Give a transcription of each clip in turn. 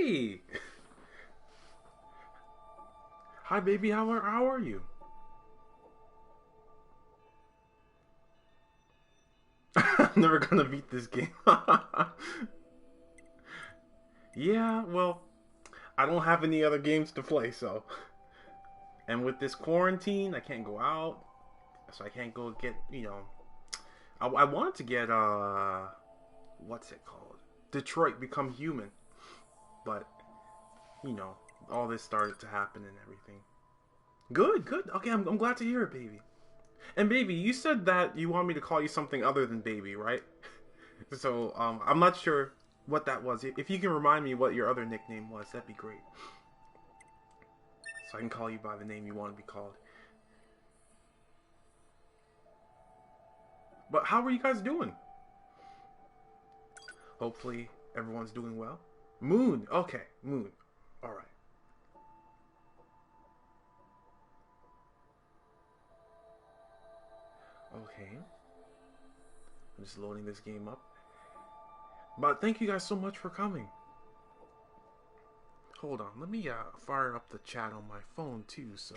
Hey! Hi, baby. How are you? I'm never gonna beat this game. Yeah, well, I don't have any other games to play, so. And with this quarantine, I can't go out, so I can't go get, I wanted to get, what's it called? Detroit Become Human. But, you know, all this started to happen and everything. Good, good. Okay, I'm glad to hear it, baby. And baby, you said that you want me to call you something other than baby, right? So, I'm not sure what that was. If you can remind me what your other nickname was, that'd be great. So I can call you by the name you want to be called. But how are you guys doing? Hopefully everyone's doing well. Moon. Okay, Moon. All right. Okay. I'm just loading this game up. But thank you guys so much for coming. Hold on, let me fire up the chat on my phone too, so.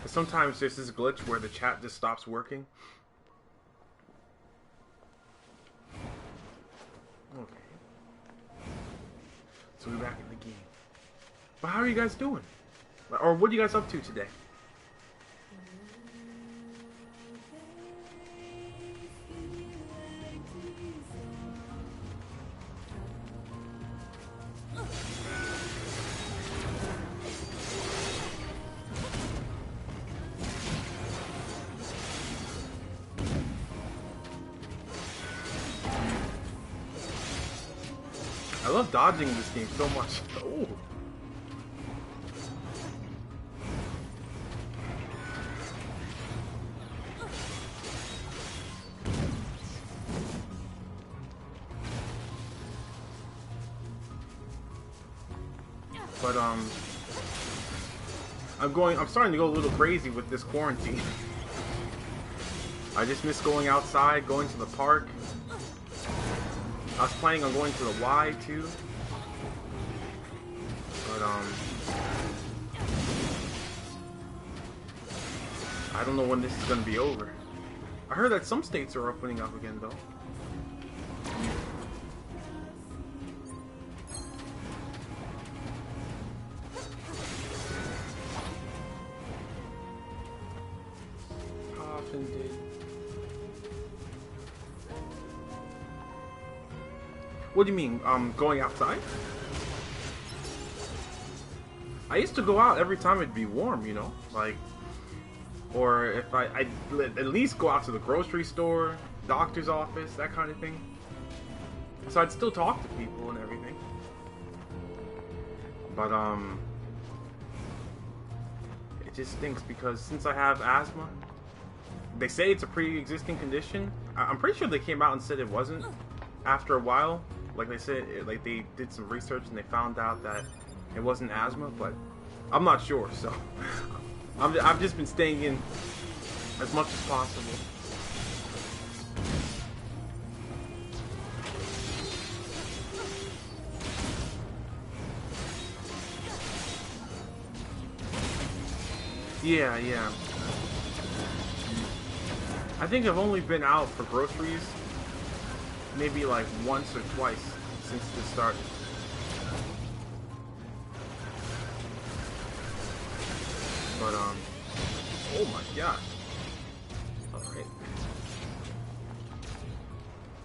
Sometimes there's this glitch where the chat just stops working. Okay. So we're back in the game. But how are you guys doing? Or what are you guys up to today? I love dodging this game so much. Oh. But I'm starting to go a little crazy with this quarantine. I just miss going outside, going to the park. I was planning on going to the Y too, but I don't know when this is gonna be over. I heard that some states are opening up again though. Often did. What do you mean, going outside? I used to go out every time it'd be warm, you know? Like, or if I'd at least go out to the grocery store, doctor's office, that kind of thing. So I'd still talk to people and everything. But, it just stinks because since I have asthma, they say it's a pre-existing condition. I'm pretty sure they came out and said it wasn't after a while. Like they said, like they did some research and they found out that it wasn't asthma, but I'm not sure. So I've just been staying in as much as possible. Yeah, yeah. I think I've only been out for groceries maybe like once or twice since this started. But oh my gosh. Alright.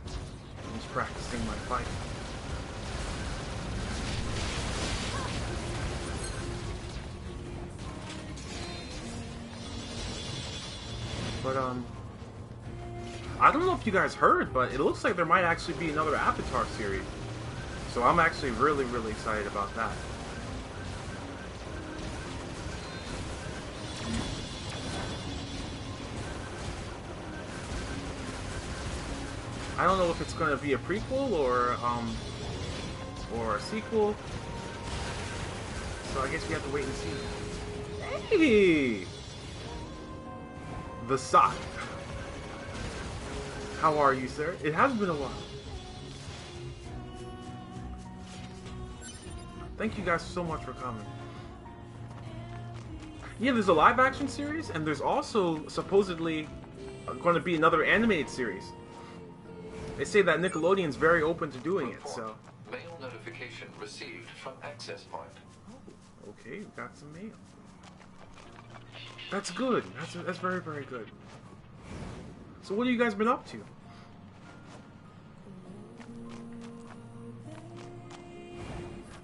I'm just practicing my fight. But I don't know if you guys heard, but it looks like there might actually be another Avatar series. So I'm actually really, really excited about that. I don't know if it's going to be a prequel or a sequel. So I guess we have to wait and see. Hey! The sock. How are you, sir? It has been a while. Thank you guys so much for coming. Yeah, there's a live action series, and there's also supposedly going to be another animated series. They say that Nickelodeon's very open to doing it, so. Mail notification received from access point. Oh, okay, we got some mail. That's good. That's very, very good. So what have you guys been up to?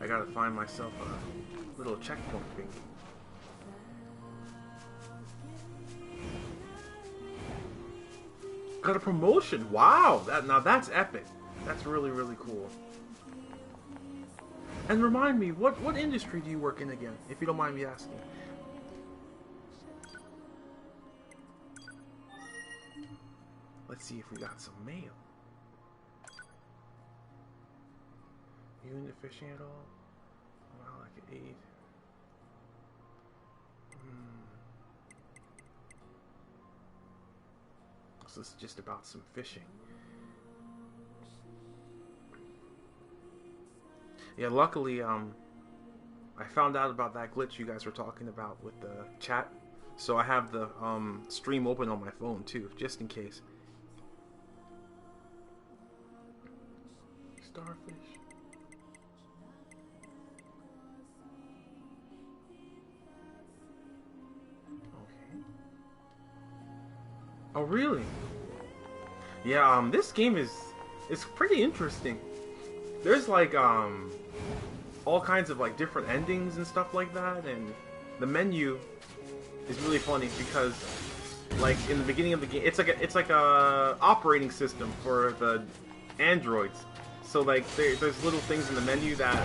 I gotta find myself a little checkpoint thing. Got a promotion! Wow! Now that's epic. That's really, really cool. And remind me, what industry do you work in again, if you don't mind me asking? Let's see if we got some mail. You into fishing at all? Wow, I could eat. So this is just about some fishing. Yeah, luckily, I found out about that glitch you guys were talking about with the chat. So I have the stream open on my phone too, just in case. Starfish. Okay. Oh really? Yeah, this game is pretty interesting. There's like all kinds of like different endings and stuff like that, and the menu is really funny because like in the beginning of the game, it's like a operating system for the androids. So like there's little things in the menu that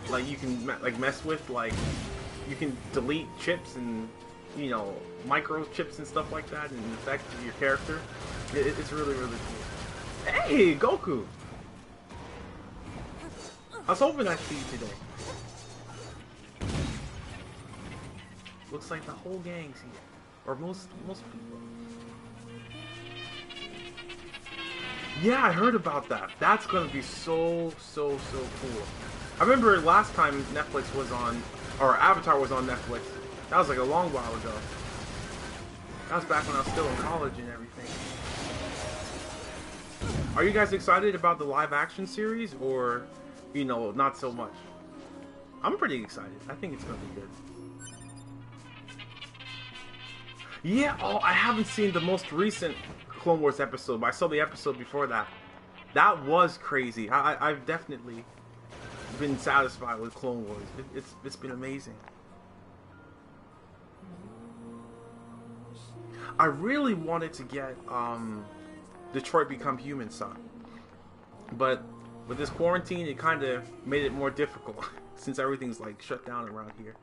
like you can like mess with, like you can delete chips and microchips and stuff like that, and affect your character. It's really, really cool. Hey, Goku! I was hoping I'd see you today. Looks like the whole gang's here, or most people. Yeah, I heard about that. That's gonna be so cool. I remember last time Netflix was on, or Avatar was on Netflix. That was like a long while ago. That was back when I was still in college and everything. Are you guys excited about the live action series, or, not so much? I'm pretty excited. I think it's gonna be good. Yeah, I haven't seen the most recent Clone Wars episode, but I saw the episode before that. That was crazy. I've definitely been satisfied with Clone Wars. It's been amazing. I really wanted to get Detroit Become Human son, but with this quarantine, it kind of made it more difficult since everything's like shut down around here.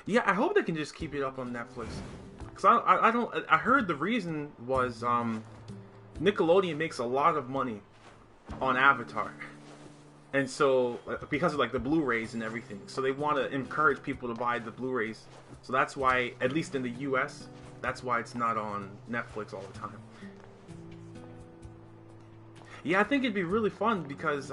Yeah, I hope they can just keep it up on Netflix. Cause I heard the reason was Nickelodeon makes a lot of money on Avatar, and so because of like the Blu-rays and everything, so they want to encourage people to buy the Blu-rays. So that's why, at least in the U.S., that's why it's not on Netflix all the time. Yeah, I think it'd be really fun because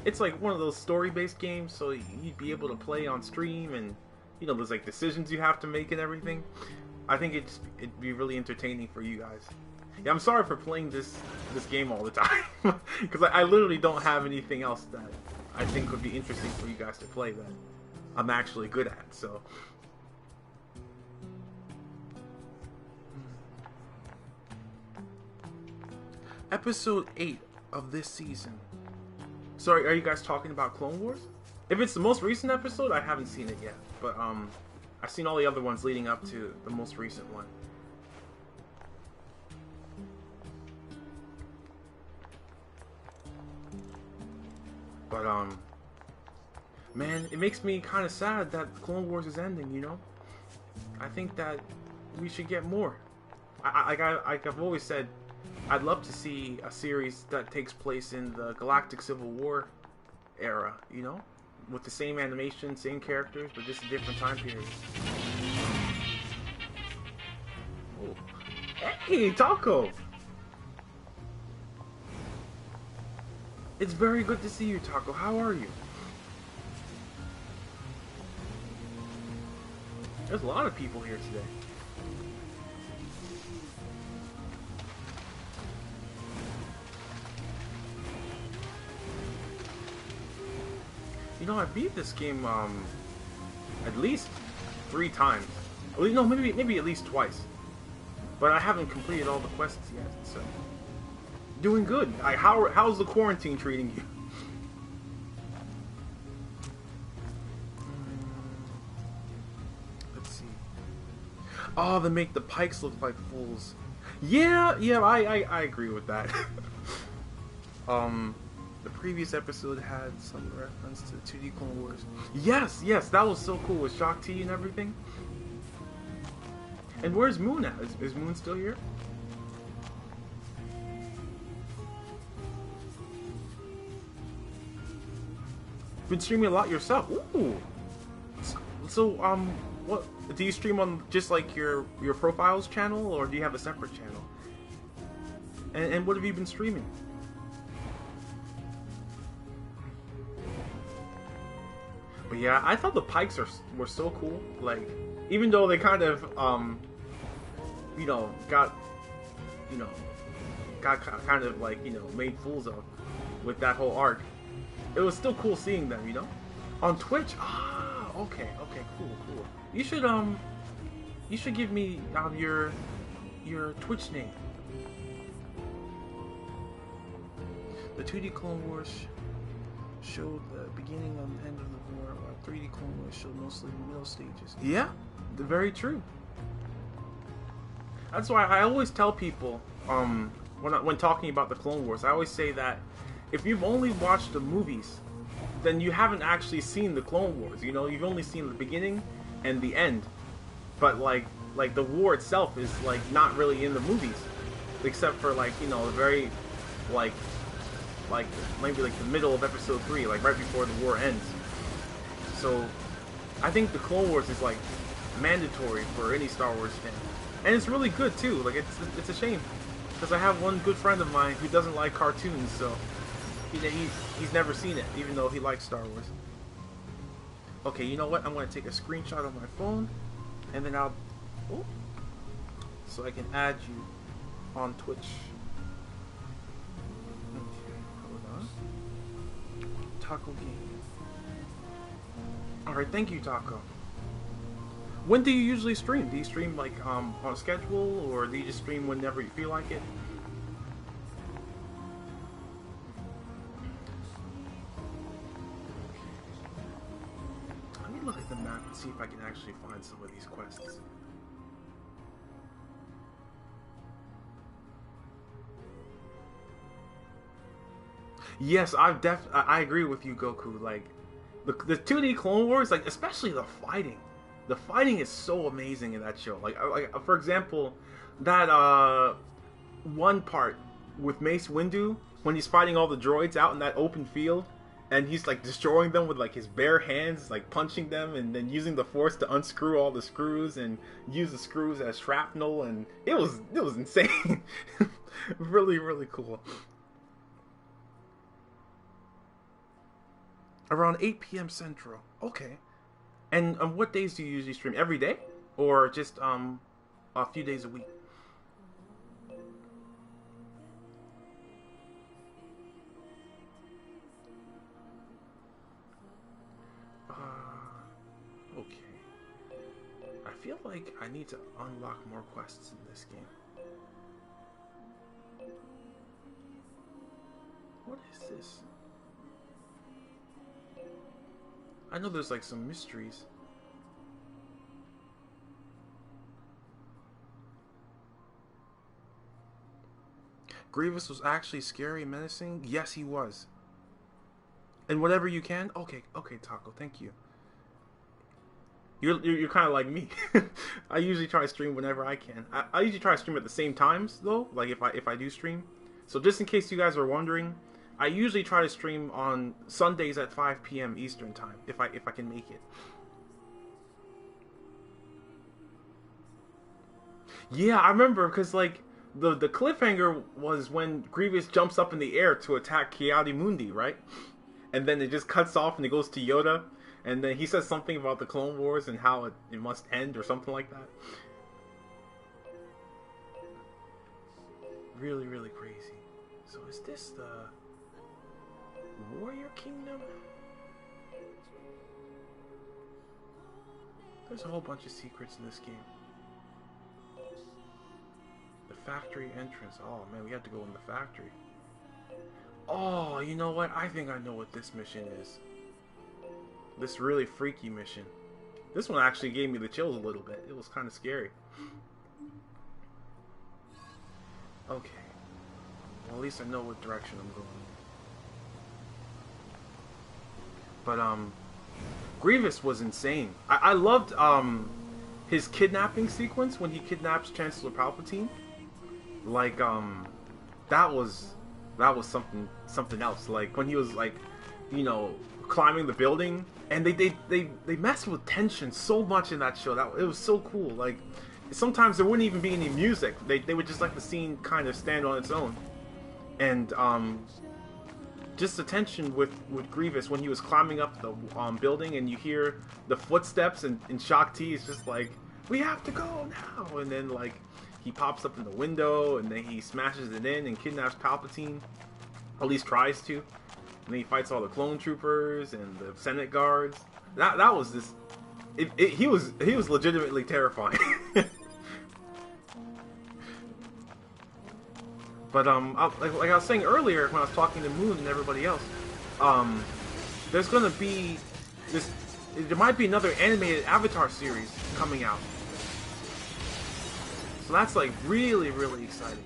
it's like one of those story-based games, so you'd be able to play on stream, and there's like decisions you have to make and everything. I think it'd be really entertaining for you guys. Yeah, I'm sorry for playing this game all the time because I literally don't have anything else that I think would be interesting for you guys to play that I'm actually good at. So. Episode 8 of this season. Sorry, are you guys talking about Clone Wars? If it's the most recent episode, I haven't seen it yet, but I've seen all the other ones leading up to the most recent one. But man, it makes me kind of sad that Clone Wars is ending. I think that we should get more. I've always said, I'd love to see a series that takes place in the Galactic Civil War era, with the same animation, same characters, but just a different time period. Oh. Hey, Taco! It's very good to see you, Taco. How are you? There's a lot of people here today. You know, I beat this game at least 3 times. No, maybe at least twice. But I haven't completed all the quests yet, so doing good. How's the quarantine treating you? Let's see. Oh, they make the pikes look like fools. Yeah, I agree with that. The previous episode had some reference to 2D Clone Wars. Yes, that was so cool with Shock T and everything. And where's Moon at? Is Moon still here? Been streaming a lot yourself. Ooh. So what do you stream on? Just like your profiles channel, or do you have a separate channel? And what have you been streaming? But yeah, I thought the pikes were so cool. Like, even though they kind of got kind of like, made fools of with that whole arc, it was still cool seeing them, on Twitch. Ah, okay, cool. You should give me your Twitch name. The 2D Clone Wars showed the beginning and end of the war, while 3D Clone Wars showed mostly the middle stages. Yeah, very true. That's why I always tell people, when talking about the Clone Wars, I always say that if you've only watched the movies, then you haven't actually seen the Clone Wars. You've only seen the beginning and the end. But like the war itself is like not really in the movies, except for the very maybe the middle of episode 3, like right before the war ends. So I think the Clone Wars is like mandatory for any Star Wars fan, and it's really good too. Like it's a shame because I have one good friend of mine who doesn't like cartoons, so he's never seen it, even though he likes Star Wars. Okay, you know what? I'm going to take a screenshot on my phone, and then so I can add you on Twitch. Okay, hold on. Taco Game. Alright, thank you, Taco. When do you usually stream? Do you stream like on a schedule, or do you just stream whenever you feel like it? Let me look at the map and see if I can actually find some of these quests. Yes, I agree with you, Goku. Like the 2D Clone Wars, like especially the fighting. The fighting is so amazing in that show. Like for example, that one part with Mace Windu when he's fighting all the droids out in that open field, and he's like destroying them with like his bare hands, like punching them, and then using the Force to unscrew all the screws and use the screws as shrapnel, and it was insane. Really, really cool. Around 8 p.m. Central. Okay. And what days do you usually stream? Every day? Or just a few days a week? Okay. I feel like I need to unlock more quests in this game. What is this? I know there's like some mysteries. Grievous was actually scary and menacing? Yes, he was. And whatever you can? Okay, Taco, thank you. You're kind of like me. I usually try to stream whenever I can. I usually try to stream at the same times though, like if I do stream. So just in case you guys are wondering, I usually try to stream on Sundays at 5 p.m. Eastern time, if I can make it. Yeah, I remember, because like the cliffhanger was when Grievous jumps up in the air to attack Ki-Adi-Mundi, right? And then it just cuts off and it goes to Yoda, and then he says something about the Clone Wars and how it must end or something like that. Really, really crazy. So is this the Warrior Kingdom? There's a whole bunch of secrets in this game. The factory entrance. Oh man, we have to go in the factory. Oh, you know what? I think I know what this mission is. This really freaky mission. This one actually gave me the chills a little bit. It was kind of scary. Okay. Well, at least I know what direction I'm going. But, Grievous was insane. I loved, his kidnapping sequence when he kidnaps Chancellor Palpatine. Like, that was something else. Like, when he was, like, you know, climbing the building. And they messed with tension so much in that show. It was so cool. Like, sometimes there wouldn't even be any music. They would just let the scene kind of stand on its own. And just the tension with Grievous when he was climbing up the building, and you hear the footsteps, and Shaak Ti is just like, we have to go now. And then like he pops up in the window, and then he smashes it in and kidnaps Palpatine, at least tries to. And then he fights all the clone troopers and the Senate guards. That was this. He was legitimately terrifying. But like I was saying earlier when I was talking to Moon and everybody else, there's gonna be this. There might be another animated Avatar series coming out. So that's like really, really exciting.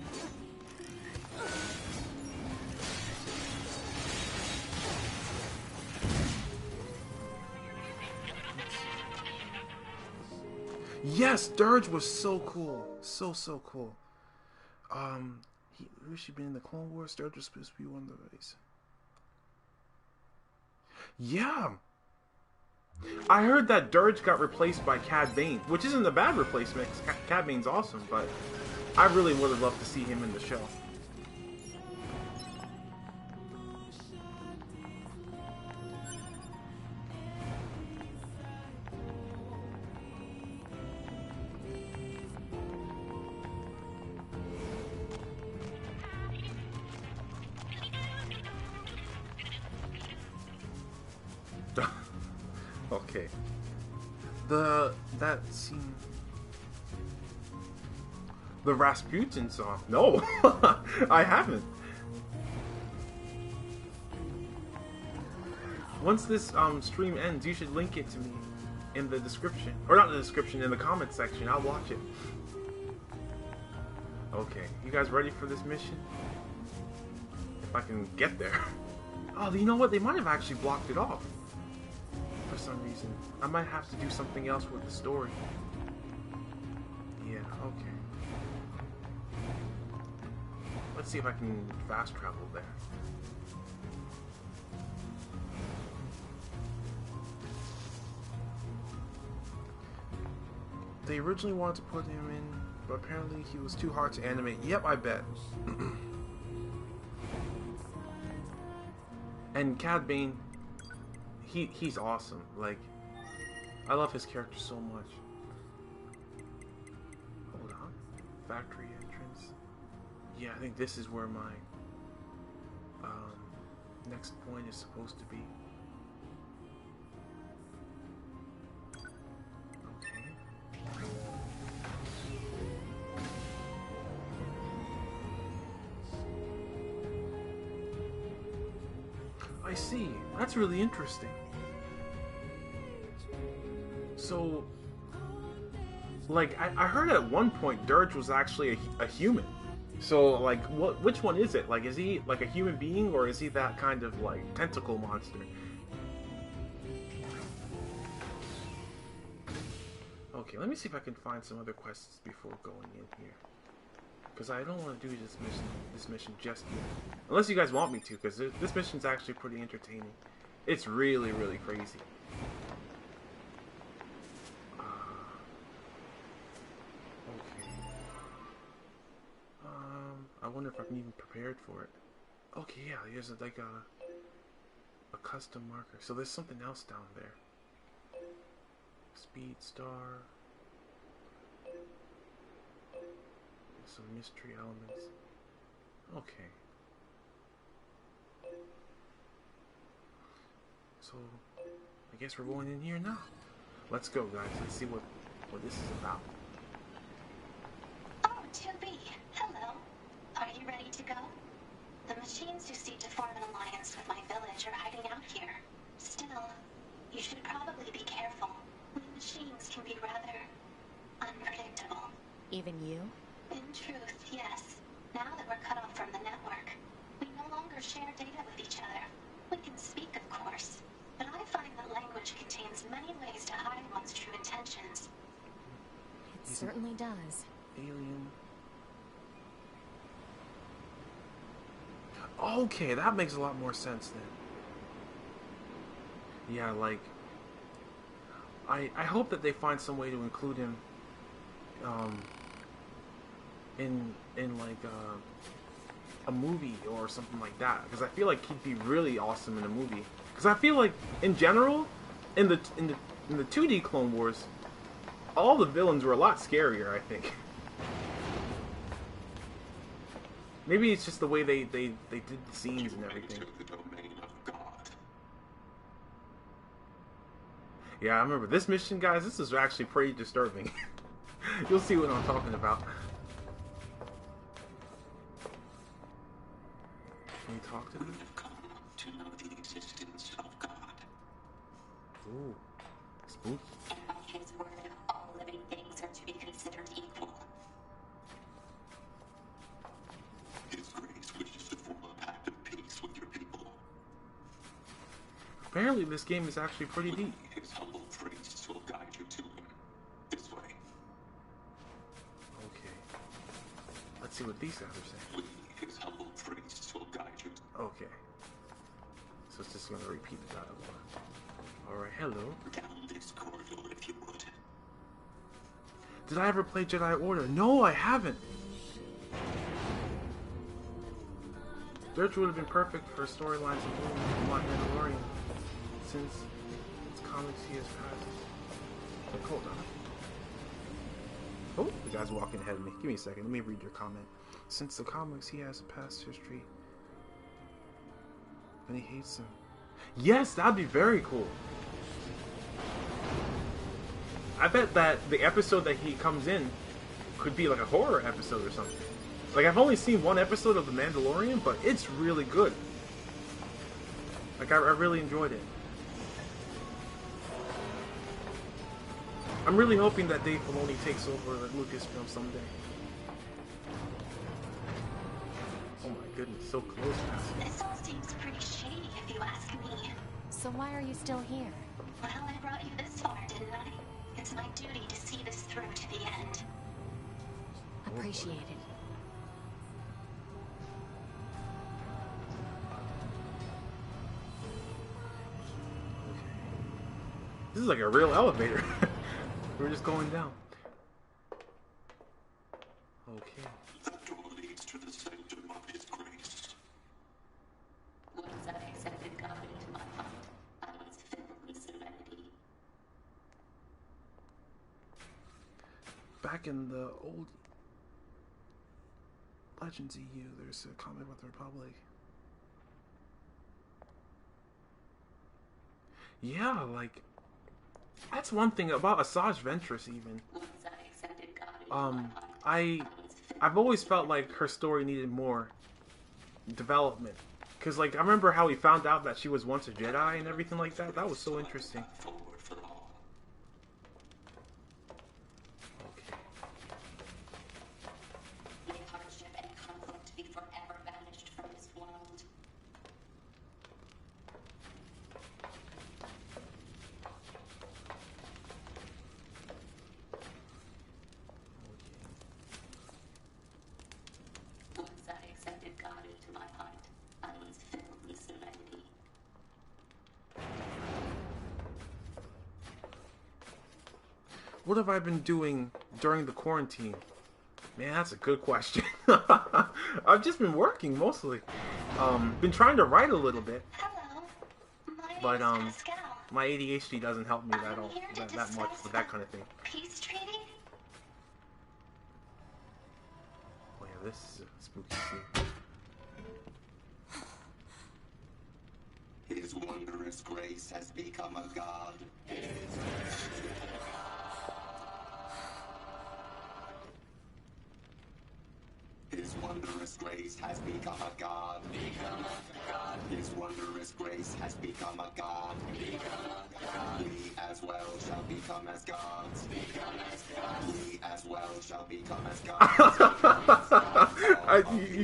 Yes, Dirge was so cool, so cool. Who's she been in the Clone Wars? Dirge was supposed to be one of those. Yeah, I heard that Dirge got replaced by Cad Bane, which isn't a bad replacement. Cad Bane's awesome, but I really would have loved to see him in the show. Okay. That scene. The Rasputin song. No, I haven't. Once this stream ends, you should link it to me in the description, or not in the description, in the comment section. I'll watch it. Okay, you guys ready for this mission? If I can get there. Oh, you know what? They might have actually blocked it off. For some reason. I might have to do something else with the story. Yeah, okay. Let's see if I can fast travel there. They originally wanted to put him in, but apparently he was too hard to animate. Yep, I bet. And Cad Bane, he's awesome. Like, I love his character so much. Hold on. Factory entrance. Yeah, I think this is where my next point is supposed to be. Okay. I see. That's really interesting. So, like, I heard at one point Dirge was actually a human. So, like, which one is it? Like, is he, like, a human being, or is he that kind of, like, tentacle monster? Okay, let me see if I can find some other quests before going in here. Because I don't want to do this mission just yet. Unless you guys want me to, because this mission's actually pretty entertaining. It's really, really crazy. Okay. wonder if I'm even prepared for it. Okay, yeah, here's like a custom marker. So there's something else down there. Speed star. Some mystery elements. Okay. So I guess we're going in here now. Let's go, guys. Let's see what this is about. Oh, 2B. Hello. Are you ready to go? The machines who seek to form an alliance with my village are hiding out here. Still, you should probably be careful. The machines can be rather unpredictable. Even you? In truth, yes. Now that we're cut off from the network, we no longer share data with each other. We can speak, of course, but I find that language contains many ways to hide one's true intentions. It certainly does. Alien. Okay, that makes a lot more sense then. Yeah, like I hope that they find some way to include him in like a movie or something like that, because I feel like he'd be really awesome in a movie. Because I feel like in general in the 2D Clone Wars, all the villains were a lot scarier, I think. Maybe it's just the way they did the scenes and everything. Yeah, I remember this mission, guys. This is actually pretty disturbing. You'll see what I'm talking about. Can you talk to them? We've come to know the existence of God. Ooh, spooky. And by his word, all living things are to be considered equal. His grace wishes to form a pact of peace with your people. Apparently, this game is actually pretty deep. His humble priests will guide you to him. This way. Okay. Let's see what these guys are saying. We, his humble priests, will guide you. Okay. So it's just gonna repeat the dialogue. Alright, hello. Down this corridor, if you would. Did I ever play Jedi Order? No, I haven't. Dirge would have been perfect for storylines of Mandalorian, since its comics he has passed. But hold on. Oh, the guy's walking ahead of me. Give me a second. Let me read your comment. Since the comics he has a past history, and he hates them. Yes, that'd be very cool. I bet that the episode that he comes in could be like a horror episode or something. Like, I've only seen one episode of The Mandalorian, but it's really good. Like, I really enjoyed it. I'm really hoping that Dave Filoni takes over Lucasfilm someday. Oh my goodness, so close now. This all seems pretty shady, if you ask me. So why are you still here? Well, I brought you this far, didn't I? It's my duty to see this through to the end. Appreciate it. This is like a real elevator. We're just going down. Okay. That door leads to the sanctum of his grace. Once I accepted God into my heart, I was filled with serenity. Back in the old Legends EU, there's a comment with the Republic. Yeah, like, that's one thing about Asajj Ventress even. Once I accepted God into my heart, I've always felt like her story needed more development. Cause like, I remember how he found out that she was once a Jedi and everything like that. That was so interesting. Forward for all. Okay. may hardship and conflict be forever banished from this world. Once I accepted God into my heart, I was filled with serenity. What have I been doing during the quarantine? Man, that's a good question. I've just been working mostly. Been trying to write a little bit, Hello. My but name's Pascal. my ADHD doesn't help me I'm here to that much discuss with that kind of thing. peace treaty? Oh yeah, this is a spooky scene. His wondrous grace has become a god. His wondrous grace has become a god. His wondrous grace has become a god. We as well shall become as gods. We as well shall become as gods.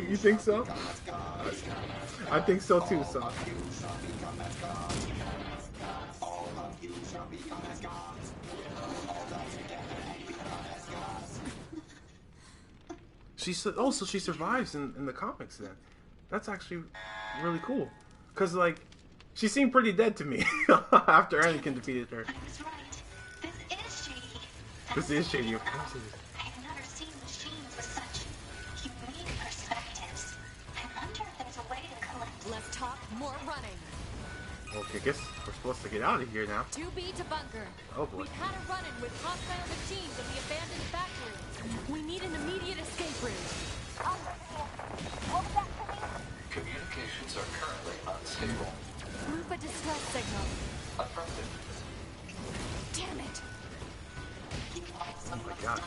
You think so? I think so too, son. You shall become as gods. All of you shall become as gods. All that together and become as gods. She said, oh, so she survives in the comics then. That's actually really cool. Because, like, she seemed pretty dead to me after Anakin defeated her. I was right. This is shady. This is shady, of course it is. I have never seen machines with such unique perspectives. I wonder if there's a way to collect. Less talk, more running. Okay, I guess we're supposed to get out of here now. 2B to bunker. Oh boy. We've had a run-in with hostile machines at the abandoned factory. We need an immediate escape route. Communications are currently unstable. Move a distress signal. Affirmative. Damn it. Oh my god.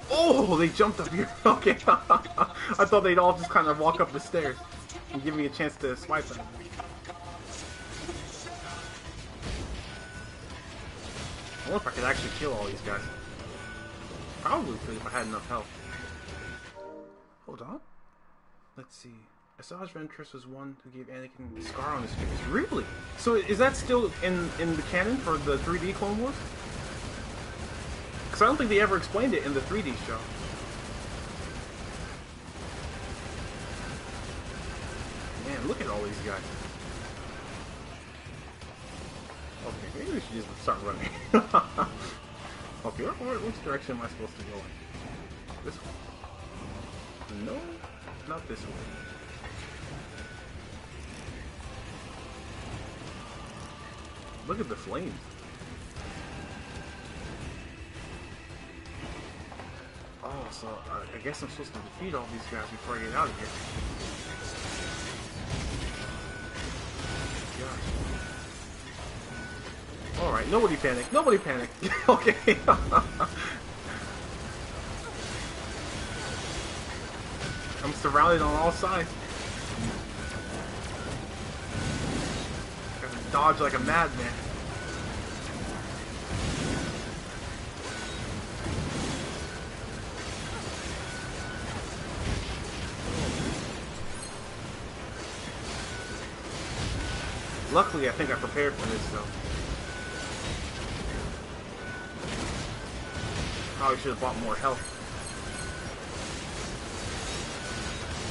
Oh, they jumped up here. Okay. I thought they'd all just kind of walk up the stairs and give me a chance to swipe them. I wonder if I could actually kill all these guys. Probably could if I had enough health. Hold on. Let's see. Asajj Ventress was one who gave Anakin a scar on his face. Really? So is that still in the canon for the 3D Clone Wars? Because I don't think they ever explained it in the 3D show. Man, look at all these guys. Okay, maybe we should just start running. Okay, which direction am I supposed to go in? This one? No, not this one. Look at the flames. Oh, so I guess I'm supposed to defeat all these guys before I get out of here. Gosh. Alright, nobody panic. Nobody panic. Okay. I'm surrounded on all sides. Gotta dodge like a madman. Luckily, I think I prepared for this, though. Probably should have bought more health.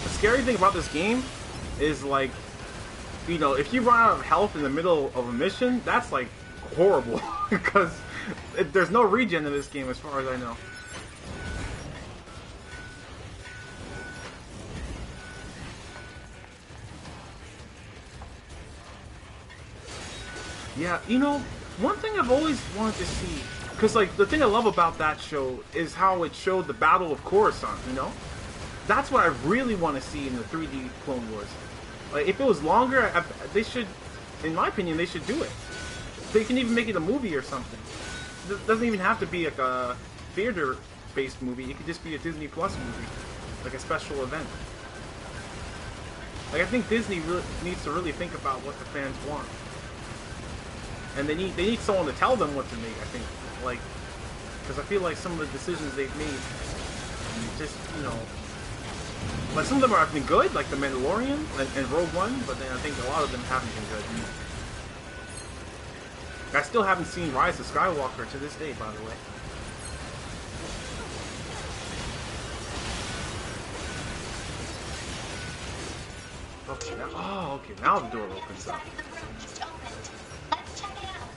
The scary thing about this game is, like, you know, if you run out of health in the middle of a mission, that's, like, horrible. Because there's no regen in this game, as far as I know. Yeah, you know, one thing I've always wanted to see, because, like, the thing I love about that show is how it showed the Battle of Coruscant, you know? That's what I really want to see in the 3D Clone Wars. Like, if it was longer, they should, in my opinion, they should do it. They can even make it a movie or something. It doesn't even have to be, like, a theater-based movie. It could just be a Disney Plus movie, like a special event. Like, I think Disney needs to really think about what the fans want. And they need someone to tell them what to make, I think. Like, because I feel like some of the decisions they've made just, you know, like some of them have been good, like the Mandalorian and Rogue One, but then I think a lot of them haven't been good. I still haven't seen Rise of Skywalker to this day, by the way. Okay, now, oh, okay, now the door opens up. The room just opened. Let's check it out.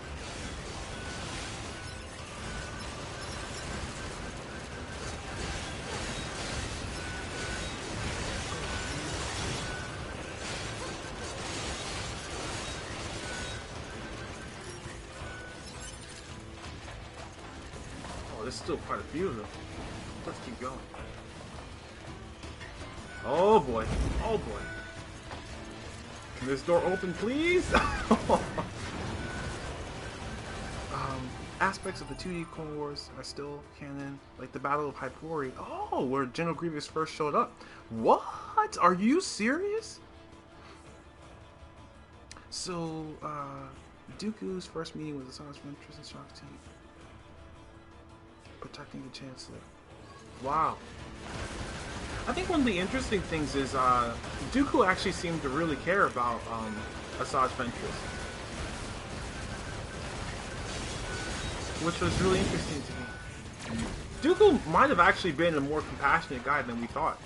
there's still quite a few of them. Let's keep going. Oh boy. Oh boy. Can this door open, please? Aspects of the 2D Clone Wars are still canon, like the Battle of Hypori. Oh, where General Grievous first showed up. What? Are you serious? So, Dooku's first meeting with Asajj Ventress and Shock T. Protecting the Chancellor. Wow. I think one of the interesting things is Dooku actually seemed to really care about Asajj Ventress, which was really interesting to me. Dooku might have actually been a more compassionate guy than we thought.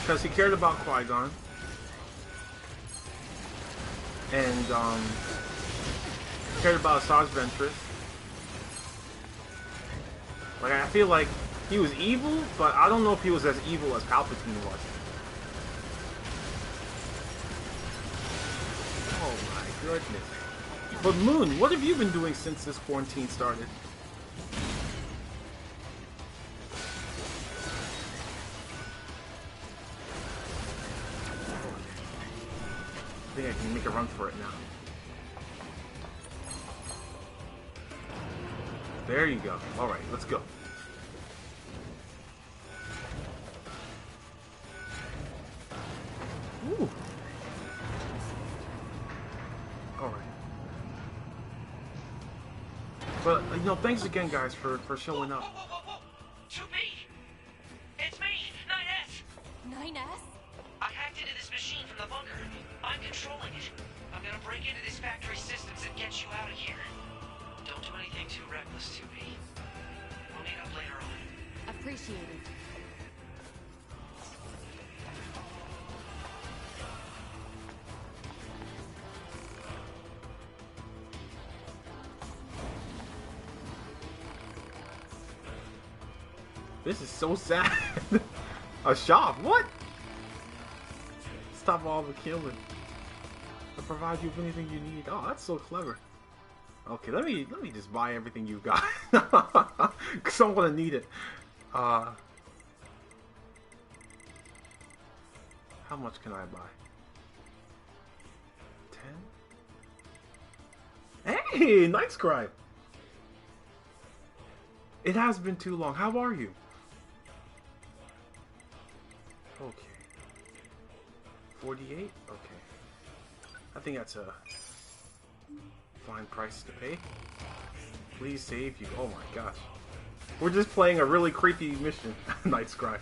Because he cared about Qui-Gon. And cared about Asajj Ventress. Like, I feel like he was evil, but I don't know if he was as evil as Palpatine was. Oh my goodness. But Moon, what have you been doing since this quarantine started? I think I can make a run for it now. There you go. Alright, let's go. Ooh. Alright. But, you know, thanks again, guys, for showing up. To me! It's me, 9S! 9S? I hacked into this machine from the bunker. I'm controlling it. I'm gonna break into this factory systems and get you out of here. Don't do anything too reckless, 2B. We'll meet up later on. Appreciated. This is so sad. A shop? What? Stop all the killing. I'll provide you with anything you need. Oh, that's so clever. Okay, let me just buy everything you got. Cause I'm gonna need it. How much can I buy? 10? Hey, nice scribe. It has been too long. How are you? Okay. 48? Okay. I think that's a fine price to pay. Please save you. Oh my gosh. We're just playing a really creepy mission. Night Scribe.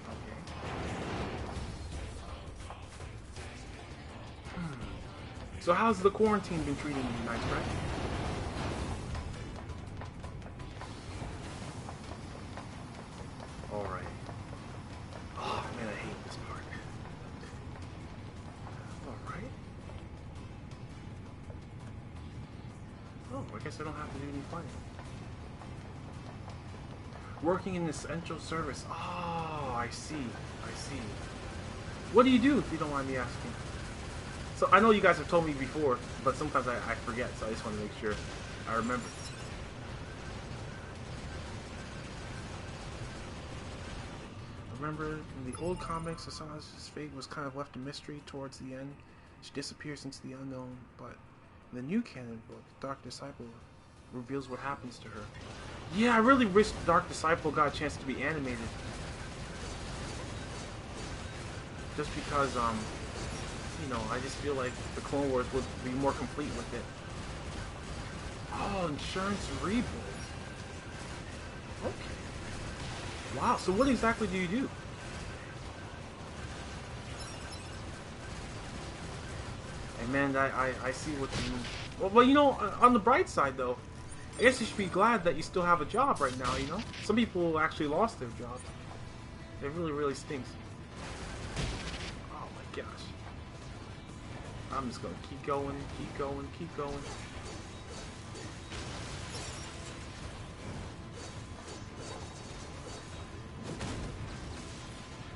Okay. So how's the quarantine been treating you, Night Scribe? Alright. Oh man, I hate this part. Alright. Oh, I guess I don't have to do any fighting. Working in essential service. Oh, I see. I see. What do you do, if you don't mind me asking? So, I know you guys have told me before, but sometimes I forget, so I just want to make sure I remember. Remember, in the old comics, Asajj's fate was kind of left a mystery towards the end. She disappears into the unknown, but in the new canon book, Dark Disciple reveals what happens to her. Yeah, I really wish Dark Disciple got a chance to be animated. Just because, you know, I just feel like the Clone Wars would be more complete with it. Oh, insurance rebuild. Okay. Wow, so what exactly do you do? Hey man, I see what you mean. Well, you know, on the bright side though, I guess you should be glad that you still have a job right now, you know? Some people actually lost their jobs. It really, really stinks. Oh my gosh. I'm just gonna keep going, keep going, keep going.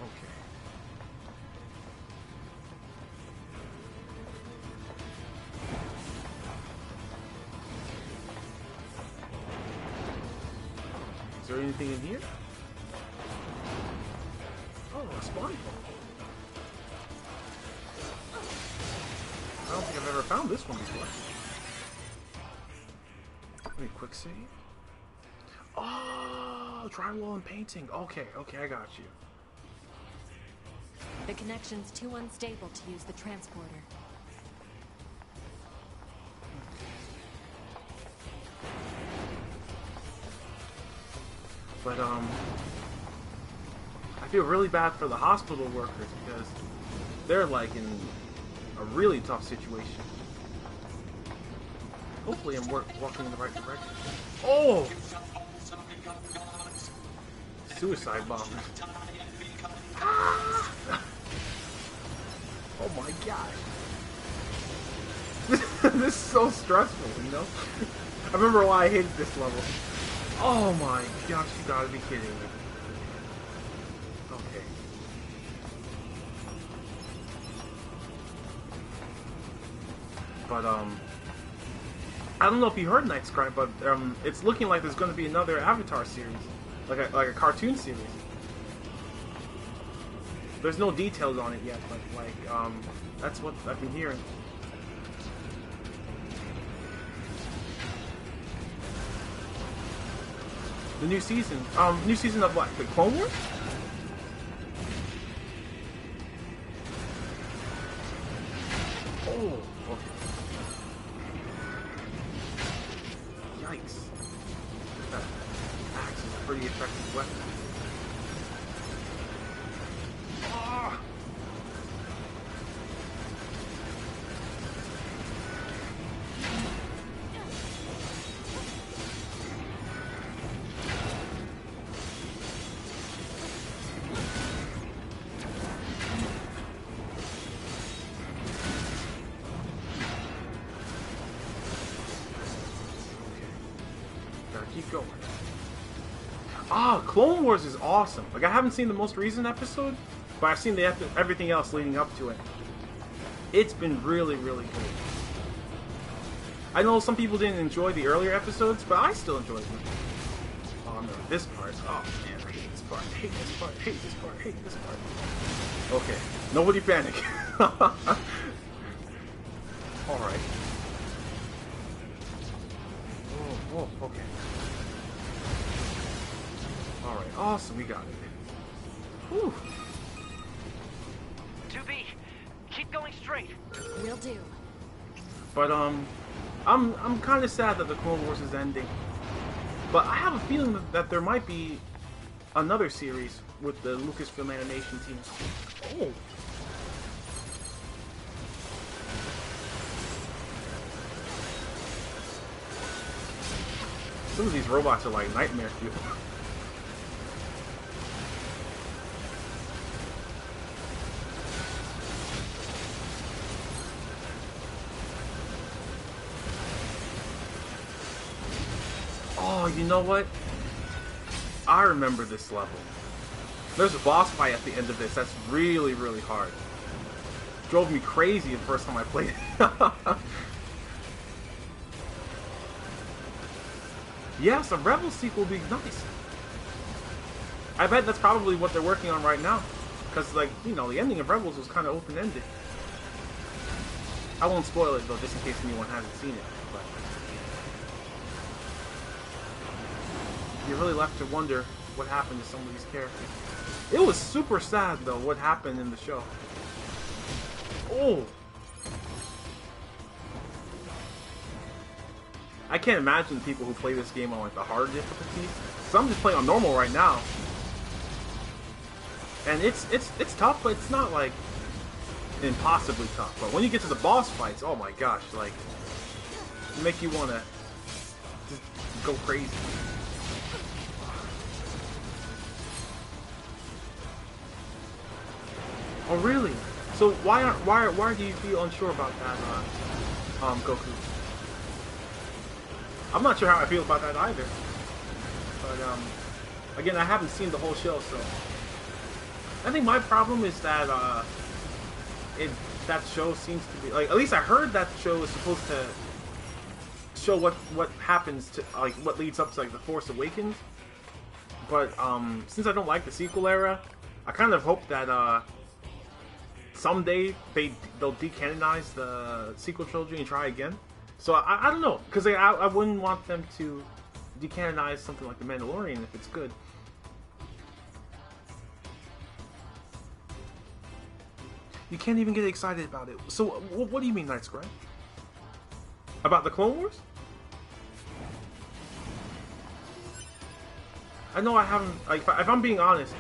Okay. there anything in here? Oh, a spawn point. I don't think I've ever found this one before. Let me quick save. Oh, drywall and painting. Okay, okay, I got you. The connection's too unstable to use the transporter. But I feel really bad for the hospital workers because they're like in a really tough situation. Hopefully I'm walking in the right direction. Oh! Suicide bomb. Ah! Oh my god. This is so stressful, you know? I remember why I hated this level. Oh my gosh, you gotta be kidding me. Okay. But, I don't know if you heard Night Sky, but it's looking like there's going to be another Avatar series, like a cartoon series. There's no details on it yet, but like that's what I've been hearing. The new season of what? The Clone Wars? Oh, okay. Yikes. That axe is a pretty effective weapon. Ah! Keep going. Ah, Clone Wars is awesome. Like, I haven't seen the most recent episode, but I've seen everything else leading up to it. It's been really, really good. I know some people didn't enjoy the earlier episodes, but I still enjoyed them. Oh no, this part. Oh man, I hate this part. I hate this part. I hate this part. I hate this part. Okay, nobody panic. Alright. Oh, okay. Alright, awesome, we got it. Whew. 2B, keep going straight. Will do. But I'm kind of sad that the Clone Wars is ending. But I have a feeling that there might be another series with the Lucasfilm animation team. Oh. Some of these robots are like nightmare fuel. Oh, you know what? I remember this level. There's a boss fight at the end of this that's really, really hard. Drove me crazy the first time I played it. Yes, a Rebel sequel would be nice. I bet that's probably what they're working on right now. Because, like, you know, the ending of Rebels was kind of open-ended. I won't spoil it, though, just in case anyone hasn't seen it. But you're really left to wonder what happened to some of these characters. It was super sad, though, what happened in the show. Oh! I can't imagine people who play this game on like the hard difficulties. So I'm just playing on normal right now, and it's tough, but it's not like impossibly tough. But when you get to the boss fights, oh my gosh, like make you want to just go crazy. Oh really? So why do you feel unsure about that, Goku? I'm not sure how I feel about that either. But, again, I haven't seen the whole show, so... I think my problem is that, that show seems to be... Like, at least I heard that show is supposed to show what happens to... Like, what leads up to, like, The Force Awakens. But since I don't like the sequel era, I kind of hope that someday they'll decanonize the sequel trilogy and try again. So I don't know, because I wouldn't want them to decanonize something like The Mandalorian if it's good. You can't even get excited about it. So what do you mean, Night Scribe? About the Clone Wars? I know I haven't, like, if I'm being honest,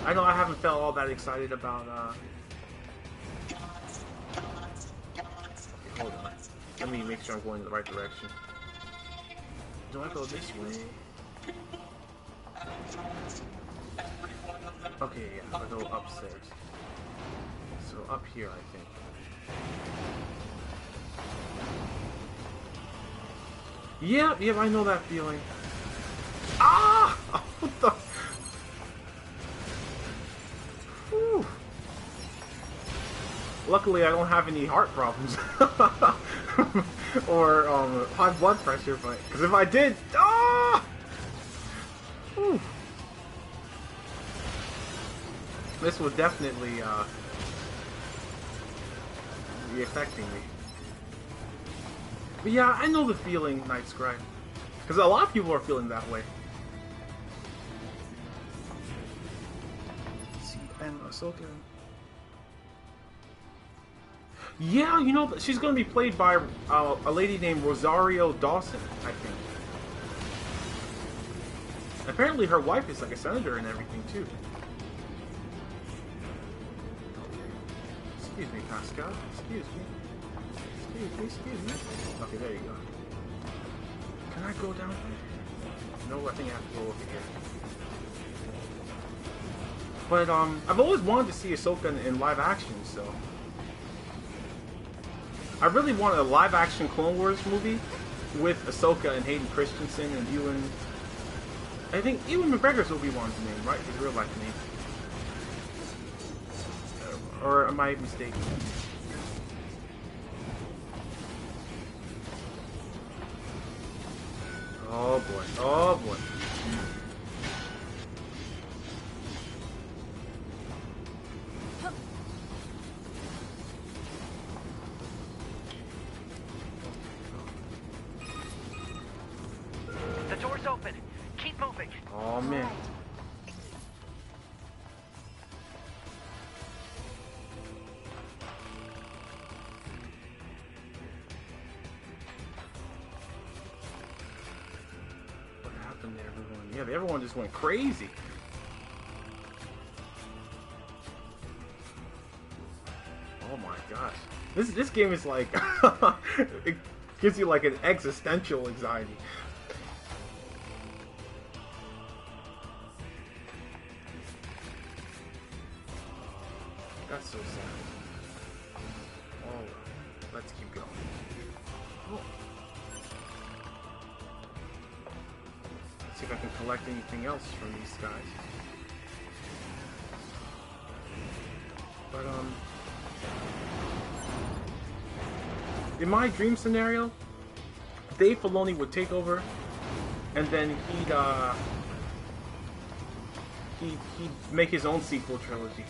I know I haven't felt all that excited about, okay, hold on. Let me make sure I'm going in the right direction. Do I go this way? Okay, yeah, I'll go upstairs. So up here, I think. Yeah, I know that feeling. Ah! What the? Whew. Luckily, I don't have any heart problems or high blood pressure. Because if I did, ah! Whew. This would definitely be affecting me. But yeah, I know the feeling, Night Scribe. Because a lot of people are feeling that way. See, and Ahsoka. Yeah, you know, she's going to be played by a lady named Rosario Dawson, I think. Apparently her wife is like a senator and everything, too. Excuse me, Pascal. Excuse me. Excuse me. Okay, there you go. Can I go down here? No, I think I have to go over here. But, I've always wanted to see Ahsoka in live action, so... I really want a live-action Clone Wars movie with Ahsoka and Hayden Christensen and Ewan... I think Ewan McGregor's Obi-Wan's name, right? His real-life name. Or am I mistaken? Oh boy, oh boy. The door's open. Keep moving. Oh man. Yeah, everyone just went crazy. Oh my gosh. This game is like it gives you like an existential anxiety. That's so sad. Oh, let's keep going. Oh. See if I can collect anything else from these guys. But in my dream scenario, Dave Filoni would take over, and then he'd make his own sequel trilogy.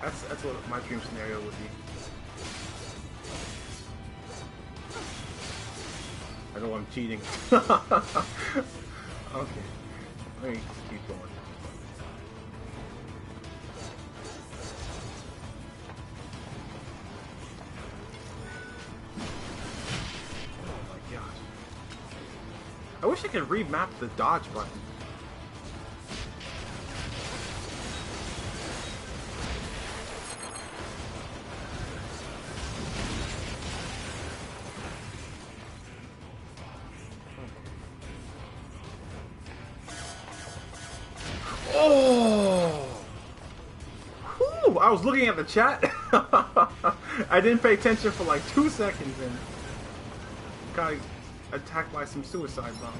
That's what my dream scenario would be. I know I'm cheating. Okay, let me keep going. Oh my gosh. I wish I could remap the dodge button. Oh! Whew, I was looking at the chat. I didn't pay attention for like 2 seconds and got attacked by some suicide bombs.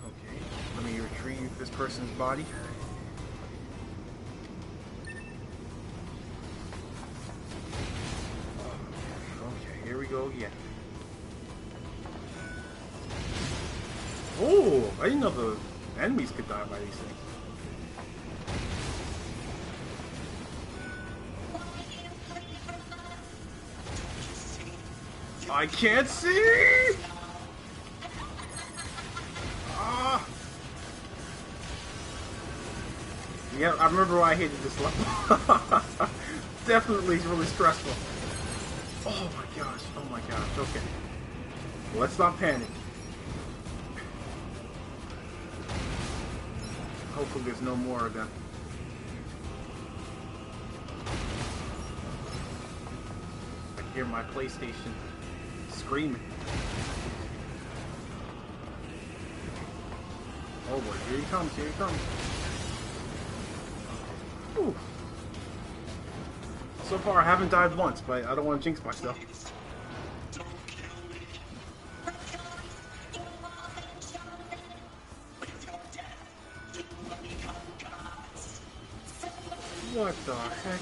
Okay, let me retrieve this person's body. go again. Oh, I didn't know the enemies could die by these things. I can't see! Ah! Yeah, I remember why I hated this level. Definitely really stressful. Oh my gosh, okay. Let's not panic. Hopefully there's no more of them. I can hear my PlayStation screaming. Oh boy, here he comes, here he comes. Ooh. So far I haven't died once, but I don't want to jinx myself. What the heck?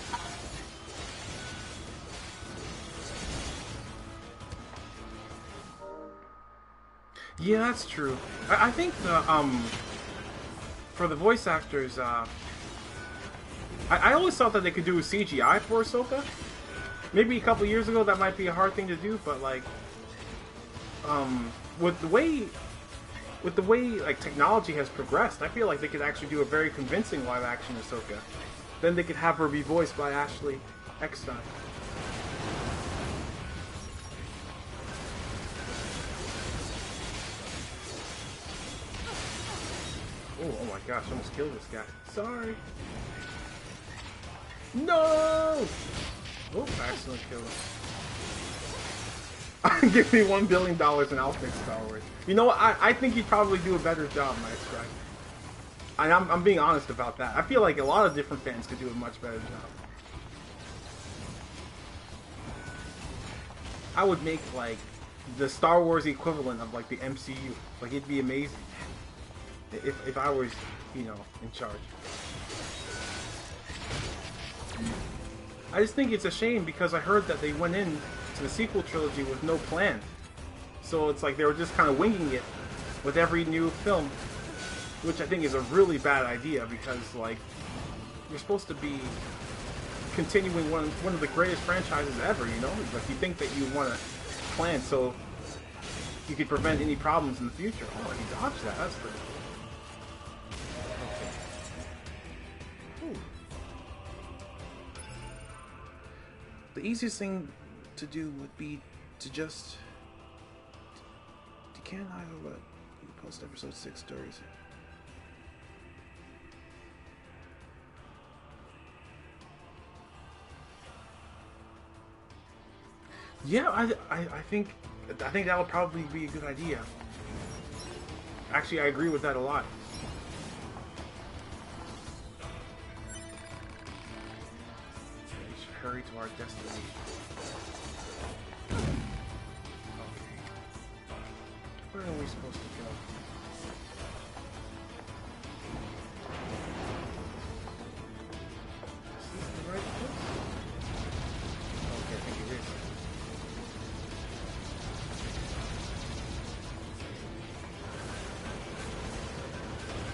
Yeah, that's true. I think the for the voice actors, I always thought that they could do CGI for Ahsoka. Maybe a couple years ago that might be a hard thing to do, but like, with the way like technology has progressed, I feel like they could actually do a very convincing live action Ahsoka. Then they could have her be voiced by Ashley Eckstein. Oh my gosh, I almost killed this guy. Sorry. No! Oh, I accidentally killed him. Give me $1 billion and I'll fix Star Wars. You know what? I think he'd probably do a better job, Nice Guy. And I'm being honest about that. I feel like a lot of different fans could do a much better job. I would make like the Star Wars equivalent of like the MCU. Like it'd be amazing if I was, you know, in charge. I just think it's a shame because I heard that they went in to the sequel trilogy with no plan. So it's like they were just kind of winging it with every new film. Which I think is a really bad idea because, like, you're supposed to be continuing one of the greatest franchises ever, you know? Like, you think that you want to plan so you could prevent any problems in the future. Oh, he dodged that. That's pretty cool. Ooh. The easiest thing to do would be to just... You can't hide what you post episode 6 stories. Yeah, I think that would probably be a good idea. Actually, I agree with that a lot. We should hurry to our destination. Okay. Where are we supposed to go? Is this the right place? Okay, I think it is.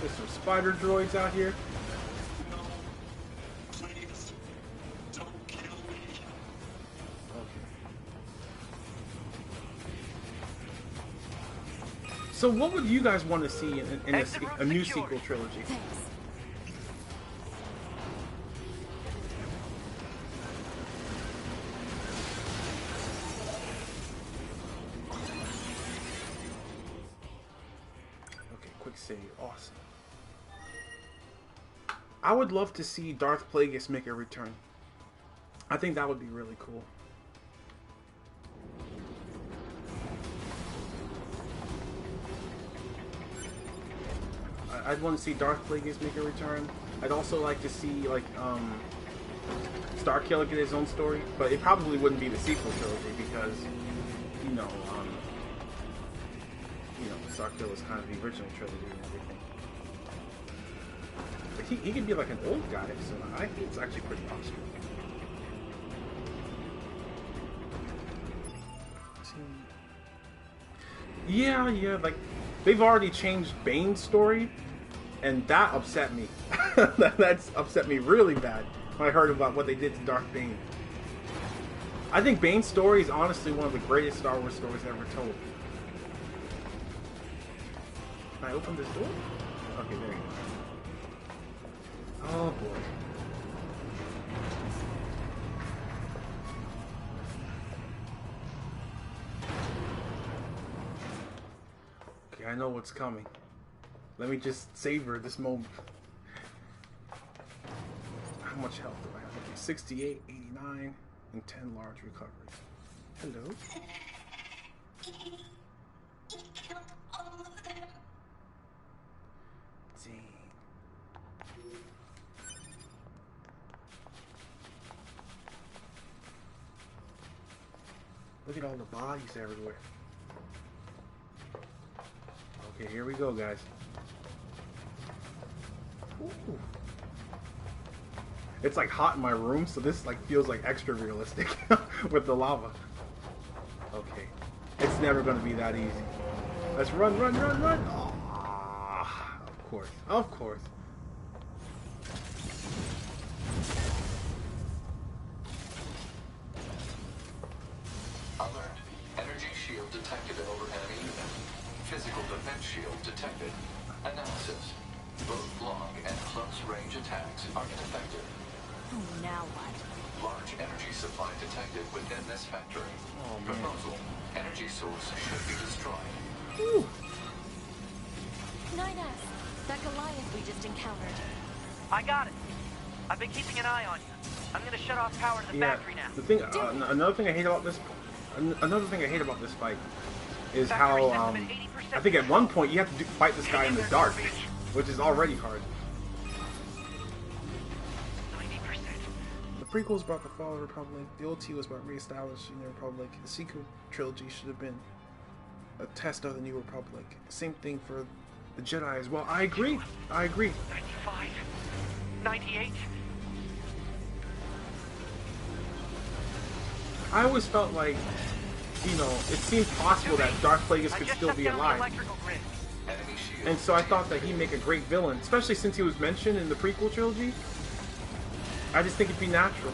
There's some spider droids out here. No, please, don't kill me. Okay. So what would you guys want to see in a new sequel trilogy? Okay, quick save. Awesome. I would love to see Darth Plagueis make a return. I think that would be really cool. I'd want to see Darth Plagueis make a return. I'd also like to see like Starchild get his own story, but it probably wouldn't be the sequel trilogy because you know Starchild was kind of the original trilogy and everything. But he could be like an old guy, so I think it's actually pretty awesome. Yeah, yeah, like they've already changed Bane's story, and that upset me. That's upset me really bad when I heard about what they did to Darth Bane. I think Bane's story is honestly one of the greatest Star Wars stories ever told. Can I open this door? Okay, there you go. Oh boy. Okay, I know what's coming. Let me just savor this moment. How much health do I have? Okay, 68, 89, and 10 large recoveries. Hello? He killed all of them. Dang. Look at all the bodies everywhere. Okay, here we go, guys. Ooh. It's like hot in my room, so this like feels like extra realistic with the lava. Okay, it's never gonna be that easy. Let's run, run, run, run! Oh, of course, of course. Alert. Energy shield detected over enemy unit. Physical defense shield detected. Analysis. Both long and close range attacks are ineffective. Oh, now what? Large energy supply detected within this factory. Oh, man. Proposal. Energy source should be destroyed. Whew. 9S, that Goliath we just encountered. I got it. I've been keeping an eye on you. I'm gonna shut off power to the Yeah, factory now. the thing, another thing I hate about this fight is how I think at one point you have to fight this guy in the dark, which is already hard. 90%. The prequel was about the fall of the Republic. The OT was about reestablishing the Republic. The sequel trilogy should have been a test of the New Republic. Same thing for the Jedi as well. I agree. I agree. 95. 98. I always felt like, you know, it seemed possible that Darth Plagueis could still be alive. Enemy shield. And so I thought that he'd make a great villain, especially since he was mentioned in the prequel trilogy. I just think it'd be natural.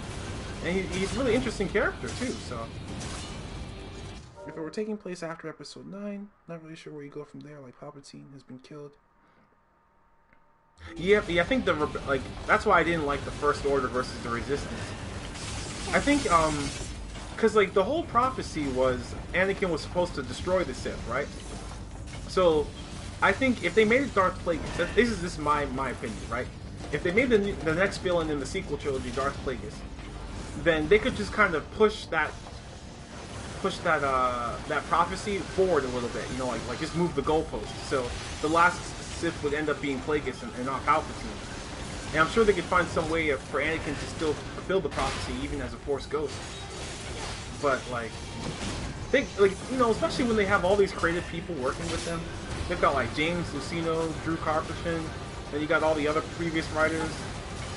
And he's a really interesting character, too, so. If it were taking place after Episode 9, not really sure where you go from there, like Palpatine has been killed. Yeah, I think that's why I didn't like the First Order versus the Resistance. I think, because, like, the whole prophecy was Anakin was supposed to destroy the Sith, right? So, I think if they made it Darth Plagueis, this is my opinion, right? If they made the next villain in the sequel trilogy Darth Plagueis, then they could just kind of push that prophecy forward a little bit, you know, like just move the goalposts. So the last Sith would end up being Plagueis and not Palpatine. And I'm sure they could find some way for Anakin to still fulfill the prophecy even as a Force ghost. But like, you know, especially when they have all these creative people working with them. They've got like James Lucino, Drew Carpenter, then you got all the other previous writers.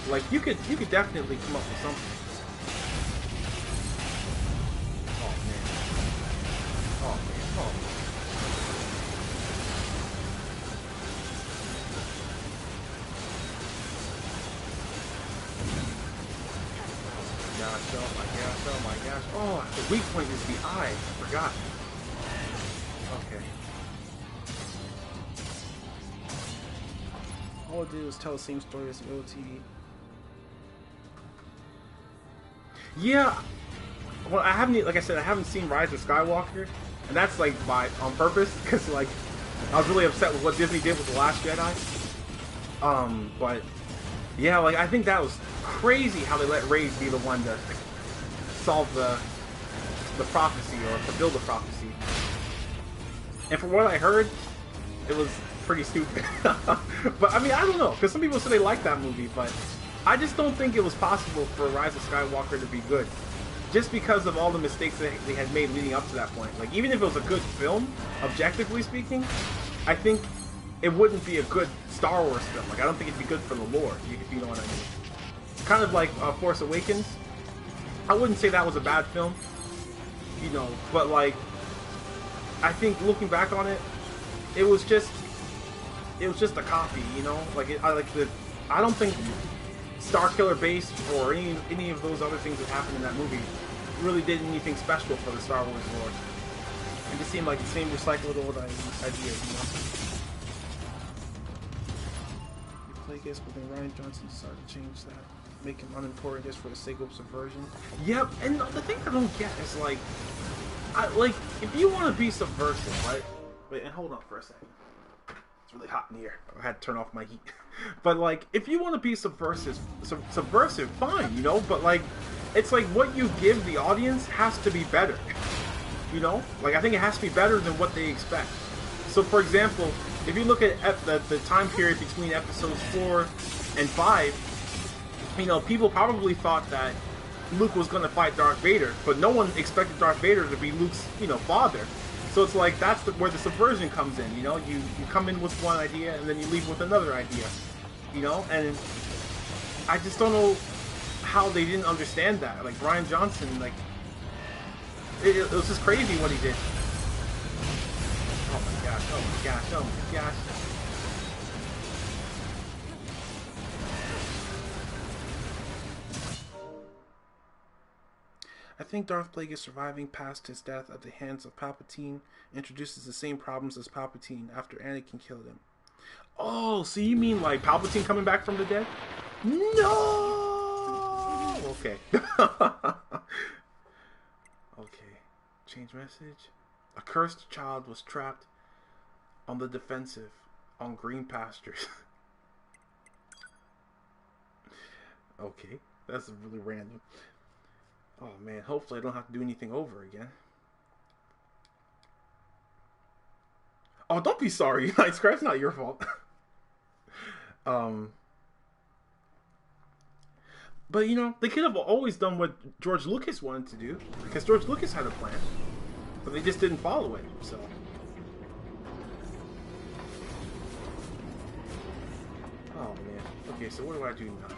Like you could definitely come up with something. Oh my gosh. Oh, the weak point is the eye. I forgot. Okay. All it did was tell the same story as the OT. Yeah. Well, I haven't seen Rise of Skywalker, and that's like on purpose, because like I was really upset with what Disney did with The Last Jedi. But yeah, like I think that was crazy how they let Rey be the one to solve the prophecy or fulfill the prophecy. And from what I heard, it was pretty stupid. But I mean, I don't know, because some people say they like that movie, but I just don't think it was possible for Rise of Skywalker to be good, just because of all the mistakes that they had made leading up to that point. Like, even if it was a good film, objectively speaking, I think it wouldn't be a good Star Wars film. Like, I don't think it'd be good for the lore, if you know what I mean. Kind of like Force Awakens. I wouldn't say that was a bad film, you know, but like, I think looking back on it, it was just a copy, you know. Like I don't think Starkiller Base or any of those other things that happened in that movie really did anything special for the Star Wars lore. It just seemed like the same recycled old ideas, you know. You play this, but then Rian Johnson decided to change that, make him unimportant just for the sake of subversion. Yep, and the thing I don't get is like if you want to be subversive, right? Wait, and hold on for a second. It's really hot in here. I had to turn off my heat. But like, if you want to be subversive, fine, you know. But like, it's like what you give the audience has to be better. You know, like I think it has to be better than what they expect. So, for example, if you look at the time period between episodes 4 and 5, you know, people probably thought that Luke was going to fight Darth Vader, but no one expected Darth Vader to be Luke's, you know, father. So it's like that's where the subversion comes in. You know, you come in with one idea and then you leave with another idea. You know, and I just don't know how they didn't understand that. Like Rian Johnson, like. It was just crazy what he did. Oh my gosh, oh my gosh, oh my gosh. I think Darth Plagueis surviving past his death at the hands of Palpatine introduces the same problems as Palpatine after Anakin killed him. Oh, so you mean like Palpatine coming back from the dead? No! Okay. Okay. Change message. A cursed child was trapped on the defensive on green pastures. Okay. That's really random. Oh man, hopefully I don't have to do anything over again. Oh, don't be sorry. It's not your fault. But, you know, they could have always done what George Lucas wanted to do. Because George Lucas had a plan. But they just didn't follow it, so. Oh, man. Okay, so what do I do now?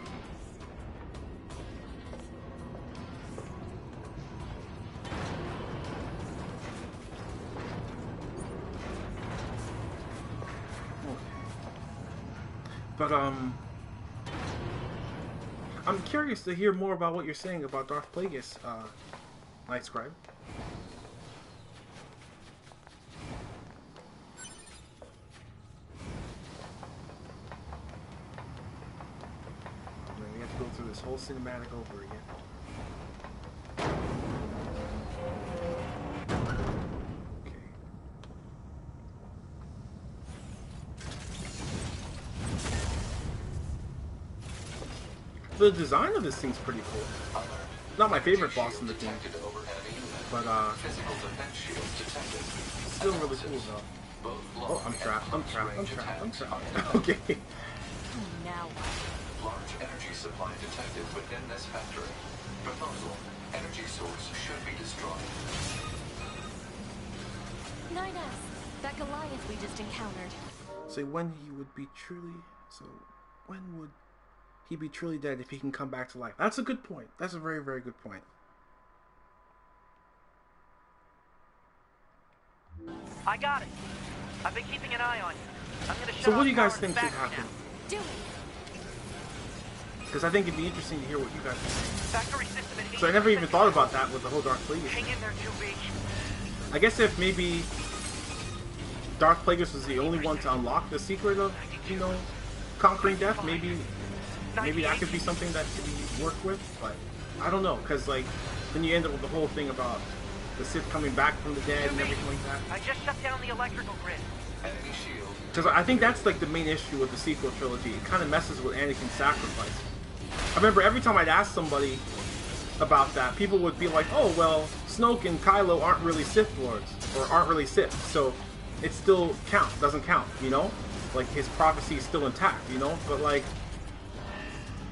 But, I'm curious to hear more about what you're saying about Darth Plagueis, Night Scribe. Oh man, we have to go through this whole cinematic over again. The design of this thing's pretty cool. Not my favorite boss in the game, but still really cool though. Oh, I'm trapped. Okay. Now. Large energy supply detected within this factory. Proposal: energy source should be destroyed. 9S, that Goliath we just encountered. Say when he would be truly. So when would he'd be truly dead if he can come back to life? That's a good point. That's a very, very good point. I got it. I've been keeping an eye on you. I'm gonna shut So what off do you guys power in think the should factory happen? now. Do it. Because I think it'd be interesting to hear what you guys think. Factory system at So I never even thought about that with the whole Darth Plagueis Hang thing. in there, 2B. I guess if maybe Darth Plagueis was the only one to unlock the secret of, you know, conquering death, maybe that could be something that could be worked with, but I don't know, because like then you end up with the whole thing about the Sith coming back from the dead and everything like that. I just shut down the electrical grid. Enemy shield. Because I think that's like the main issue with the sequel trilogy. It kind of messes with Anakin's sacrifice. I remember every time I'd ask somebody about that, people would be like, "Oh well, Snoke and Kylo aren't really Sith Lords, or aren't really Sith, so it still doesn't count, you know? Like his prophecy is still intact, you know? But like,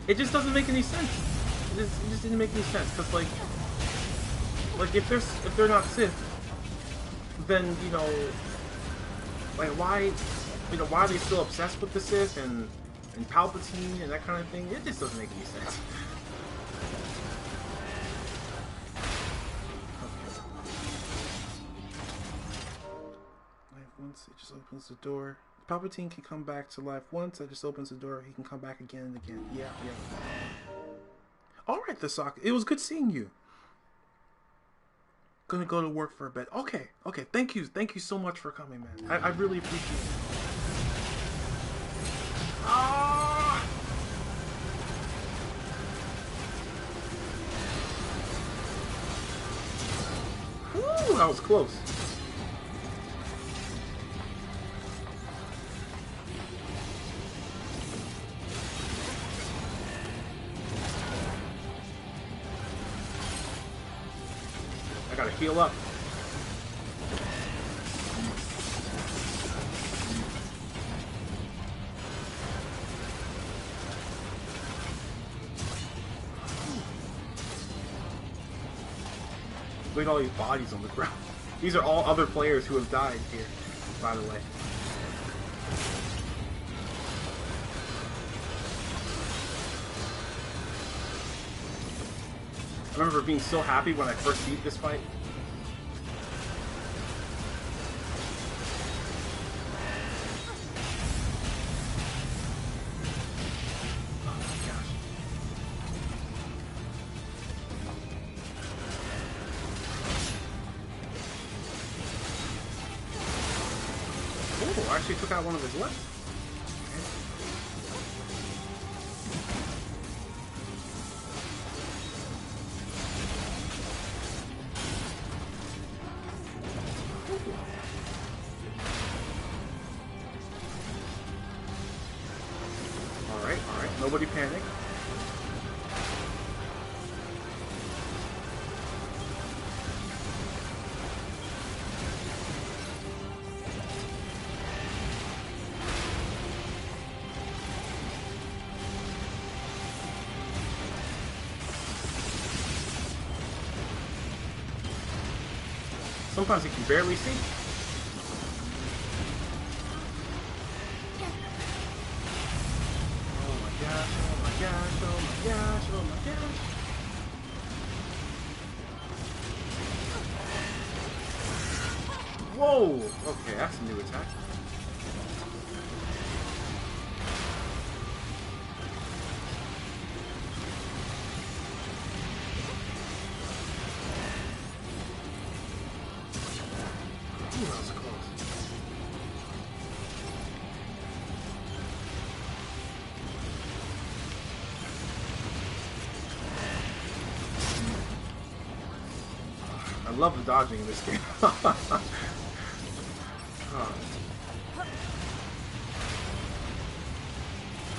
it just doesn't make any sense. It just didn't make any sense, because like if they're not Sith, then you know, like why are they still obsessed with the Sith and Palpatine and that kind of thing? It just doesn't make any sense. once, it just opens the door. Palpatine can come back to life once, it just opens the door, he can come back again and again. Yeah. Alright, the sock. It was good seeing you. Gonna go to work for a bit. Okay. Thank you so much for coming, man. I really appreciate it. Ah! Woo, that was close. I gotta heal up. Look at all these bodies on the ground. These are all other players who have died here, by the way. I remember being so happy when I first beat this fight. Oh my gosh. Oh, I actually took out one of his legs. Alright, nobody panic. Sometimes you can barely see. Oh my gosh, oh my gosh, oh my gosh, oh my gosh. Whoa! Okay, that's a new attack. Ooh, that was close. I love the dodging in this game.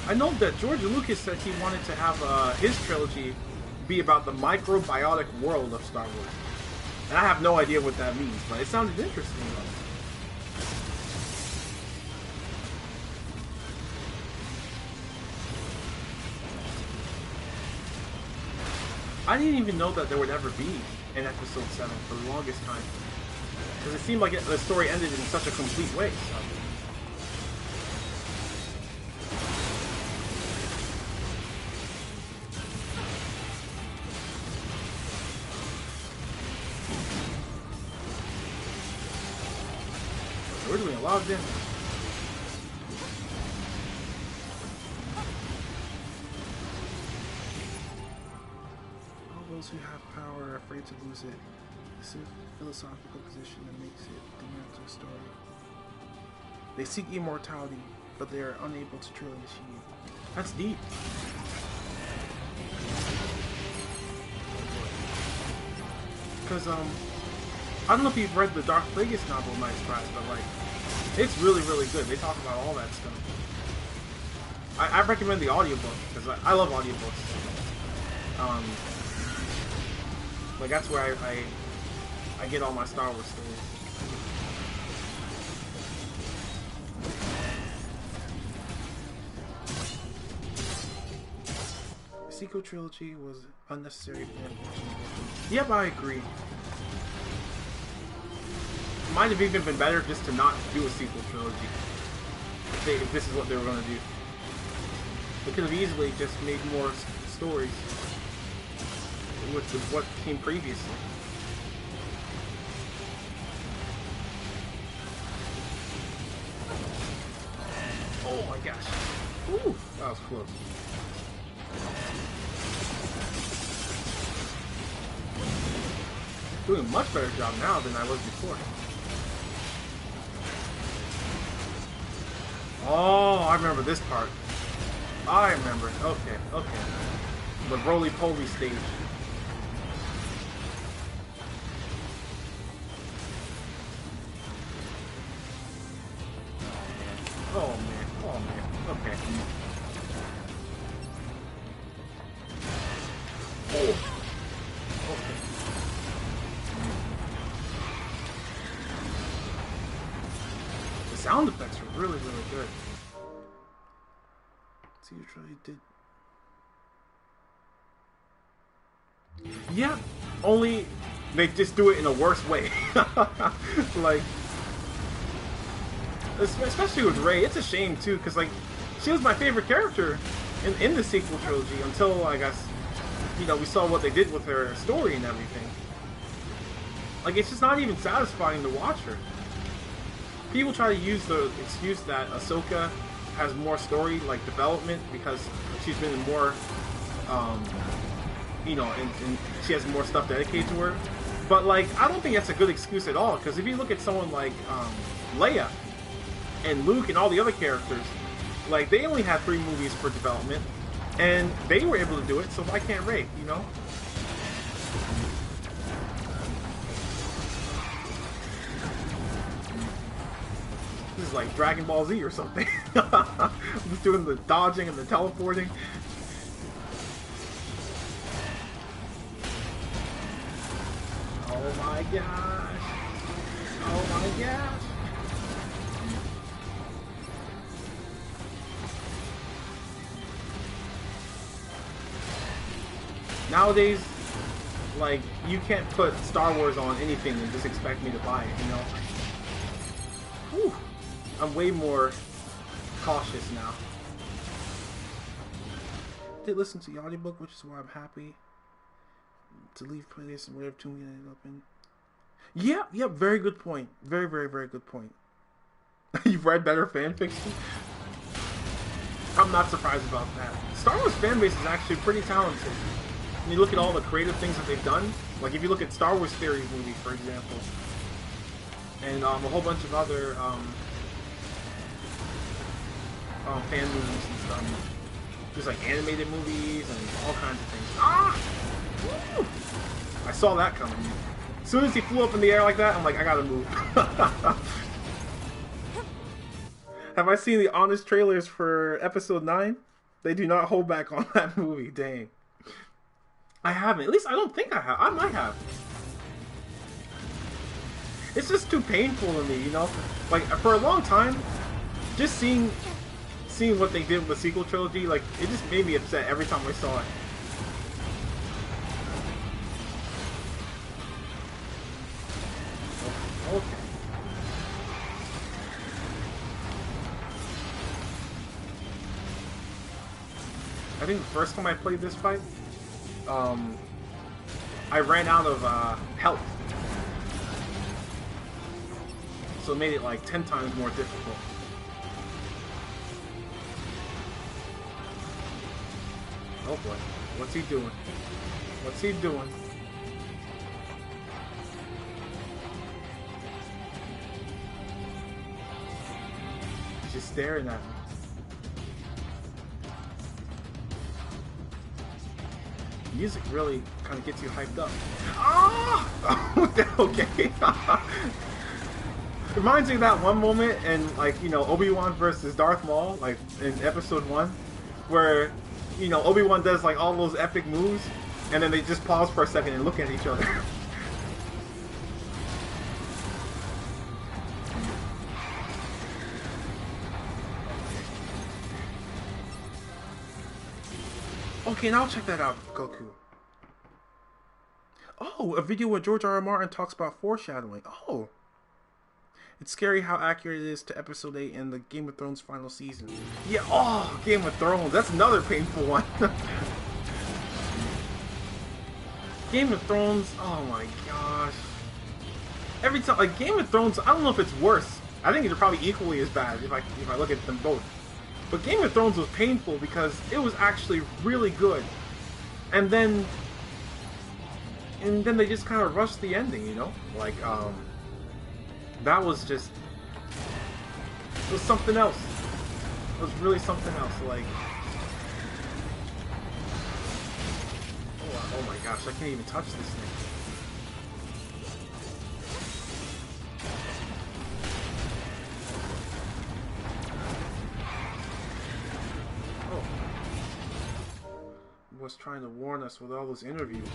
I know that George Lucas said he wanted to have his trilogy be about the microbiotic world of Star Wars. And I have no idea what that means, but it sounded interesting though. I didn't even know that there would ever be an episode 7 for the longest time. Because it seemed like the story ended in such a complete way. So. We're doing a lot of damage. All those who have power are afraid to lose it. This is a philosophical position that makes it the answer story. They seek immortality, but they are unable to truly achieve it. That's deep. Because, I don't know if you've read the Darth Plagueis novel, Night's Prize, but, like, it's really, really good. They talk about all that stuff. I recommend the audiobook, because I love audiobooks. Like, that's where I get all my Star Wars stories. The sequel trilogy was unnecessary for Yep, I agree. It might have even been better just to not do a sequel trilogy. If this is what they were going to do. They could have easily just made more stories with what came previously. gosh. Ooh, that was close. Doing a much better job now than I was before. Oh, I remember this part. I remember. Okay, okay. The roly-poly stage. Oh man, oh man. Okay. Oh. Okay. The sound effects were really, really good. See what you did. Yeah, only they just do it in a worse way. Like, especially with Rey, it's a shame too, because like she was my favorite character in the sequel trilogy until I guess we saw what they did with her story and everything. Like, it's just not even satisfying to watch her. People try to use the excuse that Ahsoka has more story, like development, because she's been in more, and she has more stuff dedicated to her. But like, I don't think that's a good excuse at all, because if you look at someone like Leia and Luke and all the other characters, like they only had 3 movies for development, and they were able to do it. So why can't Rey? This is like Dragon Ball Z or something. Just doing the dodging and the teleporting. Oh my gosh. Oh my gosh. Nowadays, like, you can't put Star Wars on anything and just expect me to buy it, Whew. I'm way more cautious now. I did listen to the audiobook, which is why I'm happy to leave playlist and whatever tune we ended up in. Yeah, very good point. Very, very, very good point. You've read better fan fiction? I'm not surprised about that. Star Wars fan base is actually pretty talented. When you look at all the creative things that they've done, like if you look at Star Wars Theory movie, for example, and a whole bunch of other fan movies and stuff. There's like animated movies and all kinds of things. Ah! Woo! I saw that coming. As soon as he flew up in the air like that, I'm like, I gotta move. Have I seen the honest trailers for Episode 9? They do not hold back on that movie. Dang. I haven't. At least I don't think I have. I might have. It's just too painful to me, Like, for a long time, just seeing what they did with the sequel trilogy, like, it just made me upset every time I saw it. Okay. I think the first time I played this fight, I ran out of health. So it made it like 10 times more difficult. Oh boy. What's he doing? What's he doing? He's just staring at me. Music really kind of gets you hyped up. Ah! Okay. Reminds me of that one moment in, like, Obi-Wan versus Darth Maul, like in Episode 1, where, Obi-Wan does like all those epic moves, and then they just pause for a second and look at each other. Okay, now check that out, Goku. Oh, a video where George R.R. Martin talks about foreshadowing. Oh. It's scary how accurate it is to Episode 8 and the Game of Thrones final season. Yeah, oh, Game of Thrones. That's another painful one. Game of Thrones, oh my gosh. Every time, like, Game of Thrones, I don't know if it's worse. I think it's probably equally as bad if I look at them both. But Game of Thrones was painful because it was actually really good. And then they just kind of rushed the ending, you know? Like, that was just... It was something else. It was really something else, like... Oh my gosh, I can't even touch this thing. Was trying to warn us with all those interviews.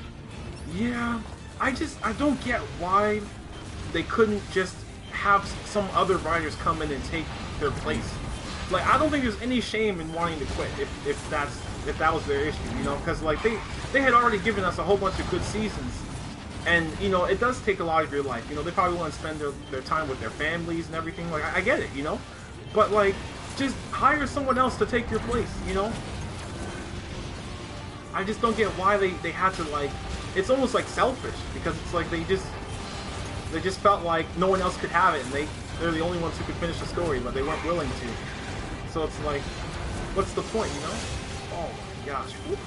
Yeah, I don't get why they couldn't just have some other writers come in and take their place. Like, I don't think there's any shame in wanting to quit if that was their issue, you know, because like they had already given us a whole bunch of good seasons, and you know it does take a lot of your life. You know, they probably want to spend their time with their families and everything. Like, I get it, you know, but like just hire someone else to take your place, you know. I just don't get why they had to, like, it's almost like selfish, because it's like they just felt like no one else could have it, and they're the only ones who could finish the story, but they weren't willing to. So it's like, what's the point, you know? Oh my gosh. Whoop.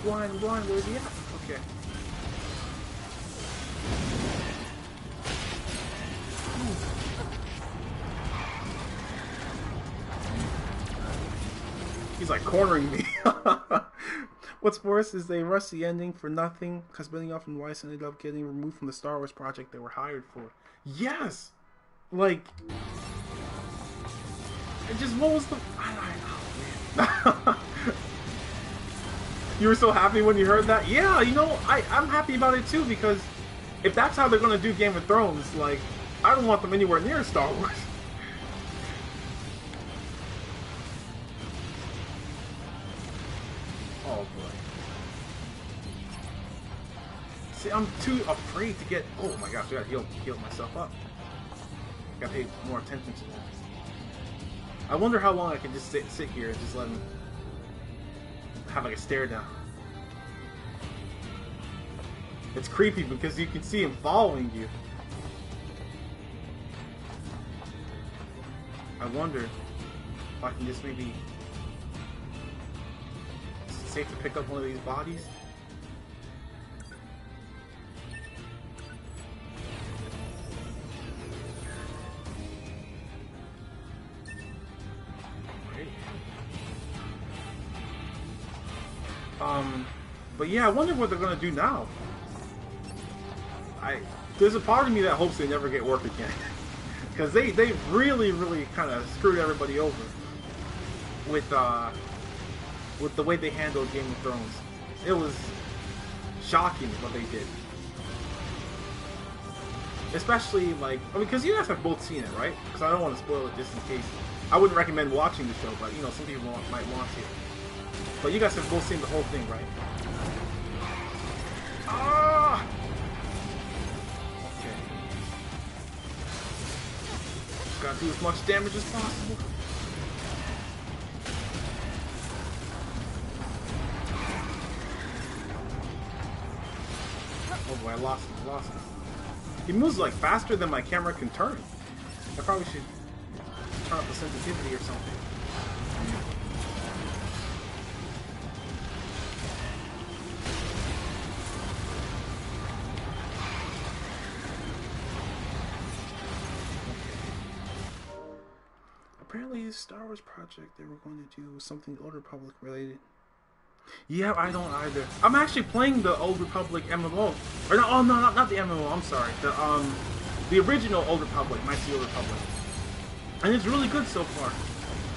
I'm blind, where's he at? Okay. He's like cornering me. What's worse is they rushed the ending for nothing, because Benioff and Weiss ended up getting removed from the Star Wars project they were hired for. Yes! Like... It just, what was the... Oh, man. You were so happy when you heard that? Yeah, you know, I'm happy about it too, because if that's how they're going to do Game of Thrones, like, I don't want them anywhere near Star Wars. Oh boy. See, I'm too afraid to get... Oh my gosh, I gotta heal myself up. Gotta pay more attention to that. I wonder how long I can just sit here and just let him have like a stare down. It's creepy because you can see him following you. I wonder if I can just maybe... Is it safe to pick up one of these bodies? But yeah, I wonder what they're gonna do now. There's a part of me that hopes they never get work again, because they really kind of screwed everybody over with the way they handled Game of Thrones. It was shocking what they did, especially like, I mean, because you guys have both seen it, right? Because I don't want to spoil it just in case. I wouldn't recommend watching the show, but you know, some people might want to. But you guys have both seen the whole thing, right? Ah! Okay. Just gotta do as much damage as possible. Oh boy, I lost him. He moves like faster than my camera can turn. I probably should turn up the sensitivity or something. Apparently, the Star Wars project they were going to do was something Old Republic related. Yeah, I don't either. I'm actually playing the Old Republic MMO. Or no, oh no, not the MMO. I'm sorry. The original Old Republic, Knights of the Old Republic, and it's really good so far.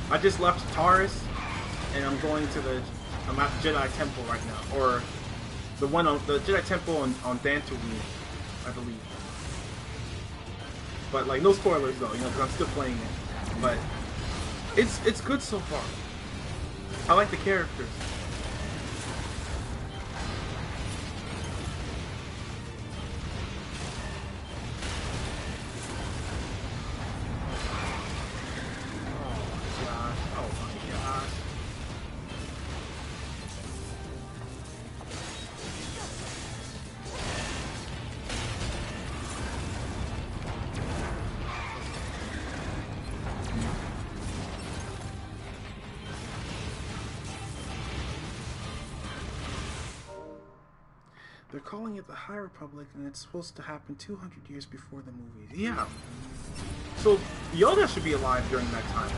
I just left Taurus, and I'm going to I'm at the Jedi Temple right now, or the Jedi Temple on Dantooine, I believe. But like, no spoilers though, you know, because I'm still playing it. But it's good so far. I like the characters. Oh my gosh. They're calling it the High Republic, and it's supposed to happen 200 years before the movies. Yeah. So Yoda should be alive during that time.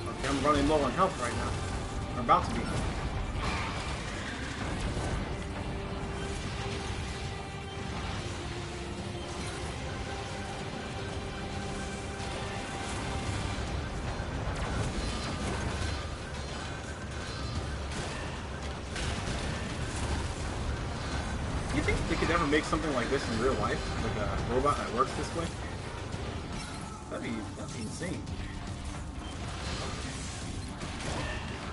Okay, I'm running low on health right now. I'm about to be. Do you think they could ever make something like this in real life? Like a robot that works this way? That'd be insane.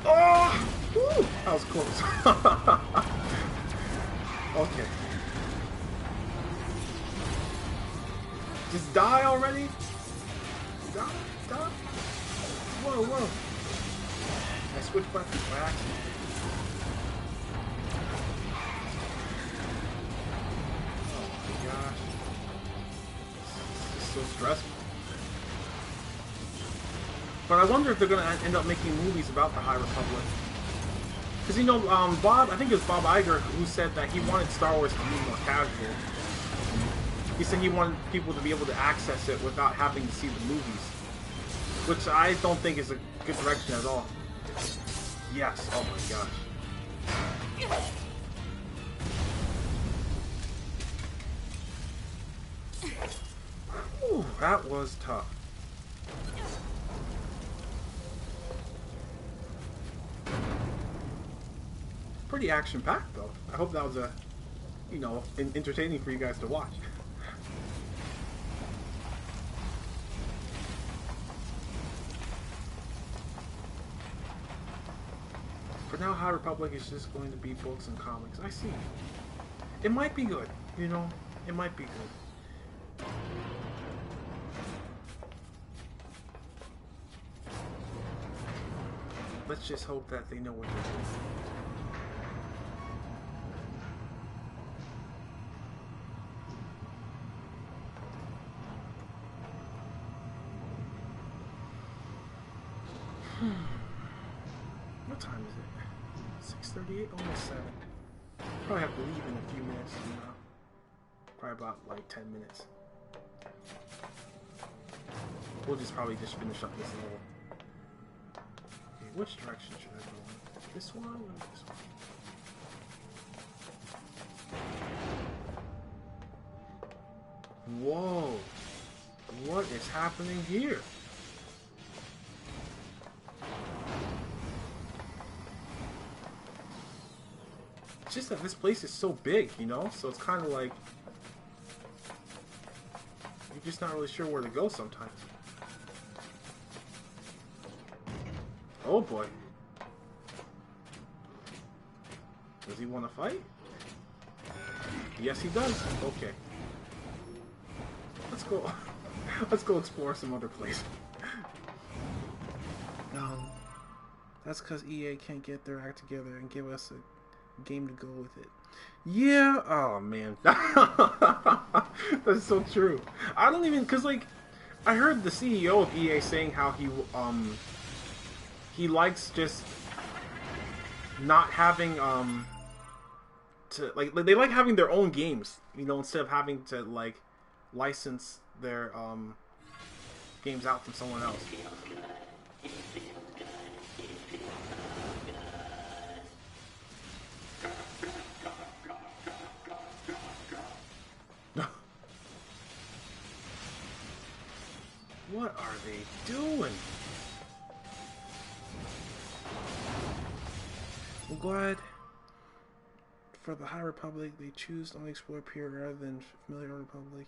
Oh! Woo! That was close. Okay. Just die already? Die? Die? Whoa, whoa. I switched buttons by accident. Oh my gosh. This is so stressful. But I wonder if they're going to end up making movies about the High Republic. Because, you know, Bob, I think it was Bob Iger who said that he wanted Star Wars to be more casual. He said he wanted people to be able to access it without having to see the movies. Which I don't think is a good direction at all. Yes, oh my gosh. Whew, that was tough. Pretty action-packed, though. I hope that was you know, entertaining for you guys to watch. For now, High Republic is just going to be books and comics. I see. It might be good, you know? It might be good. Let's just hope that they know what they're doing. What time is it? 6:38, almost 7. Probably have to leave in a few minutes, you know. Probably about like 10 minutes. We'll probably just finish up this level. Okay, which direction should I go in? This one or this one? Whoa! What is happening here? It's just that this place is so big, you know? So it's kind of like you're just not really sure where to go sometimes. Oh boy. Does he want to fight? Yes, he does. Okay. Let's go. Let's go explore some other place. That's because EA can't get their act together and give us a game to go with it. Yeah. Oh man. That's so true. I don't even, cause like I heard the CEO of EA saying how he likes just not having to like they like having their own games, you know, instead of having to like license their games out from someone else. What are they doing? I'm glad for the High Republic they choose unexplored period rather than familiar Republic.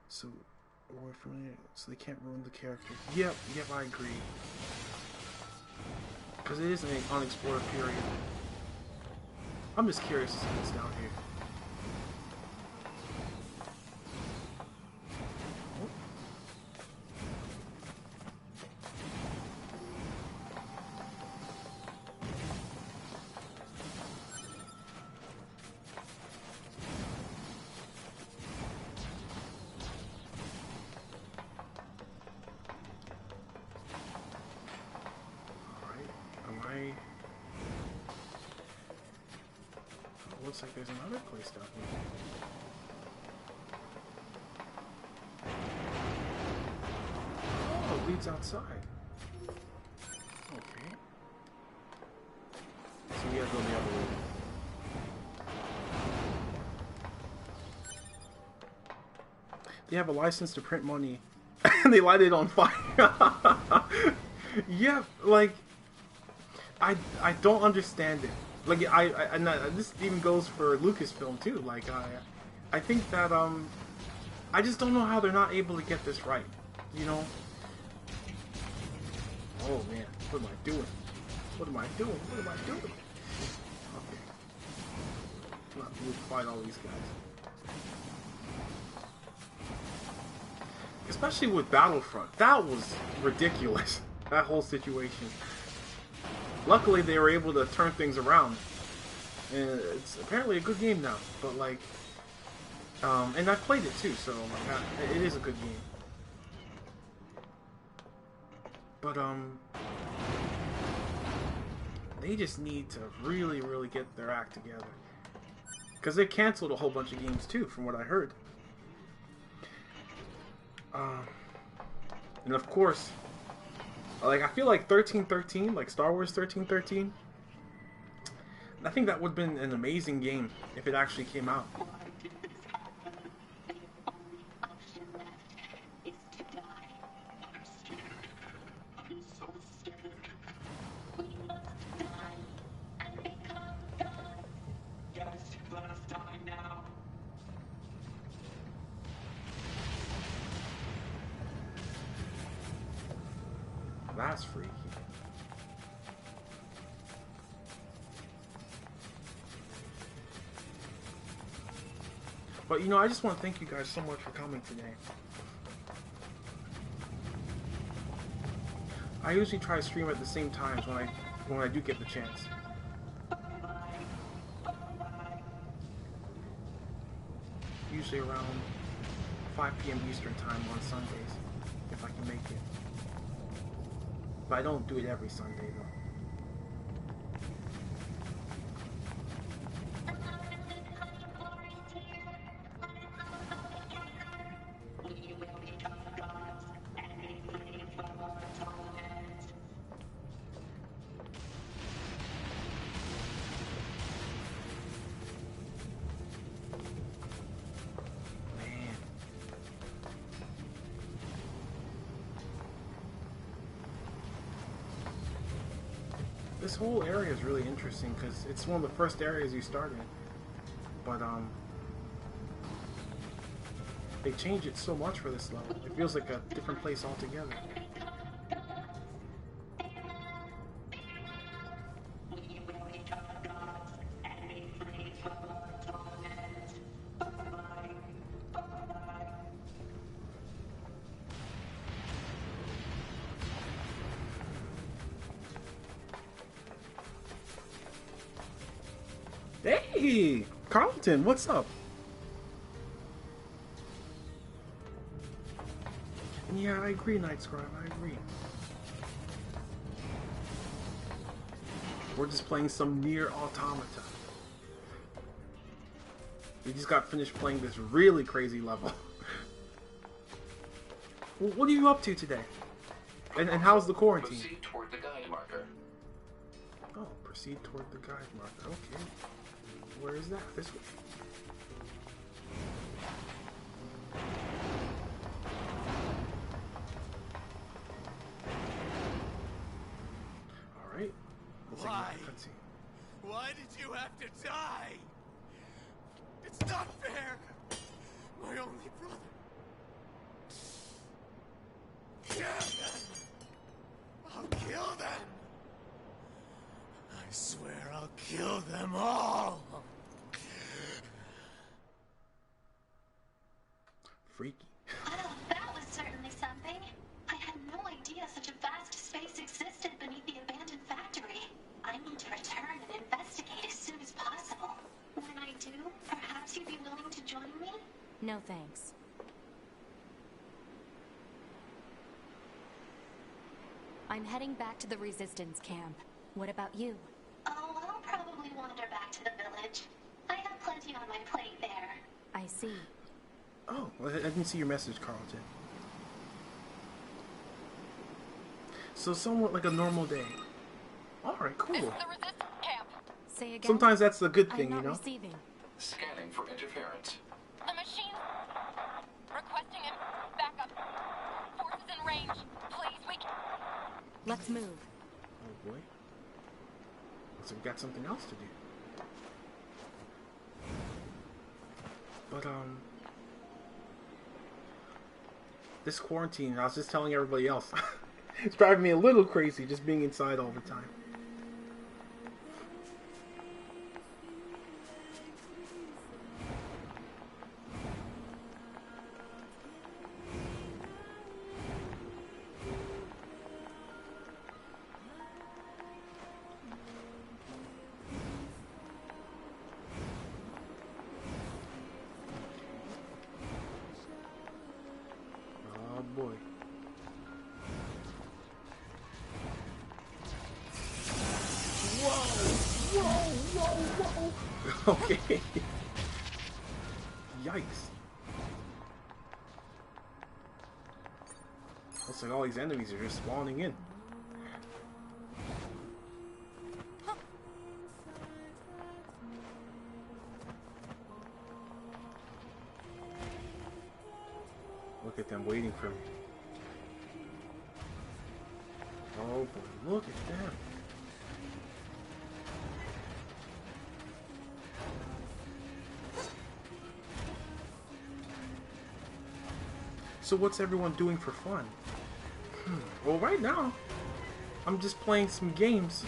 So, or familiar, so they can't ruin the character. Yep, I agree. Because it is an unexplored period. I'm just curious to see what's down here. Okay. Oh, looks like there's another place down here. Oh, it leads outside. Okay. So we gotta go the other way. They have a license to print money, and they light it on fire. Yeah, like I don't understand it. Like this even goes for Lucasfilm too. Like I think that I just don't know how they're not able to get this right. You know? Oh man, what am I doing? What am I doing? What am I doing? Okay. I'm not going to fight all these guys. Especially with Battlefront. That was ridiculous. That whole situation. Luckily they were able to turn things around. And it's apparently a good game now. But like and I played it too, so like it is a good game. But they just need to really, really get their act together. Because they canceled a whole bunch of games too, from what I heard. And of course, like I feel like 1313, like Star Wars 1313, I think that would have been an amazing game if it actually came out. That's freaky. But you know, I just want to thank you guys so much for coming today. I usually try to stream at the same times when I do get the chance. Usually around 5 p.m. Eastern time on Sundays, if I can make it. But I don't do it every Sunday though. This whole area is really interesting because it's one of the first areas you started. But they changed it so much for this level. It feels like a different place altogether. Hey, Carlton, what's up? Yeah, I agree, Nightscribe, I agree. We're just playing some Nier Automata. We just got finished playing this really crazy level. What are you up to today? And how's the quarantine? Proceed toward the guide marker. Oh, proceed toward the guide marker, okay. Where is that? This way. Alright. Why? Why did you have to die? It's not fair! My only brother. Damn them! I'll kill them! I swear I'll kill them all! Freaky. Well, that was certainly something. I had no idea such a vast space existed beneath the abandoned factory. I need to return and investigate as soon as possible. When I do, perhaps you'd be willing to join me? No thanks. I'm heading back to the Resistance camp. What about you? Oh, I'll probably wander back to the village. I have plenty on my plate there. I see. Oh, I didn't see your message, Carlton. So somewhat like a normal day. Alright, cool. This is the resistance camp. Say again. Sometimes that's a good thing, I'm you not know? receiving. Scanning for interference. The machine requesting him backup. Forces in range. Please, Let's move. Oh boy. Looks like we got something else to do. But this quarantine, I was just telling everybody else, it's driving me a little crazy just being inside all the time. Boy. Whoa! Okay. Yikes. Looks like all these enemies are just spawning in. Look at them waiting for me. Oh boy, look at them. So what's everyone doing for fun? Well, right now, I'm just playing some games.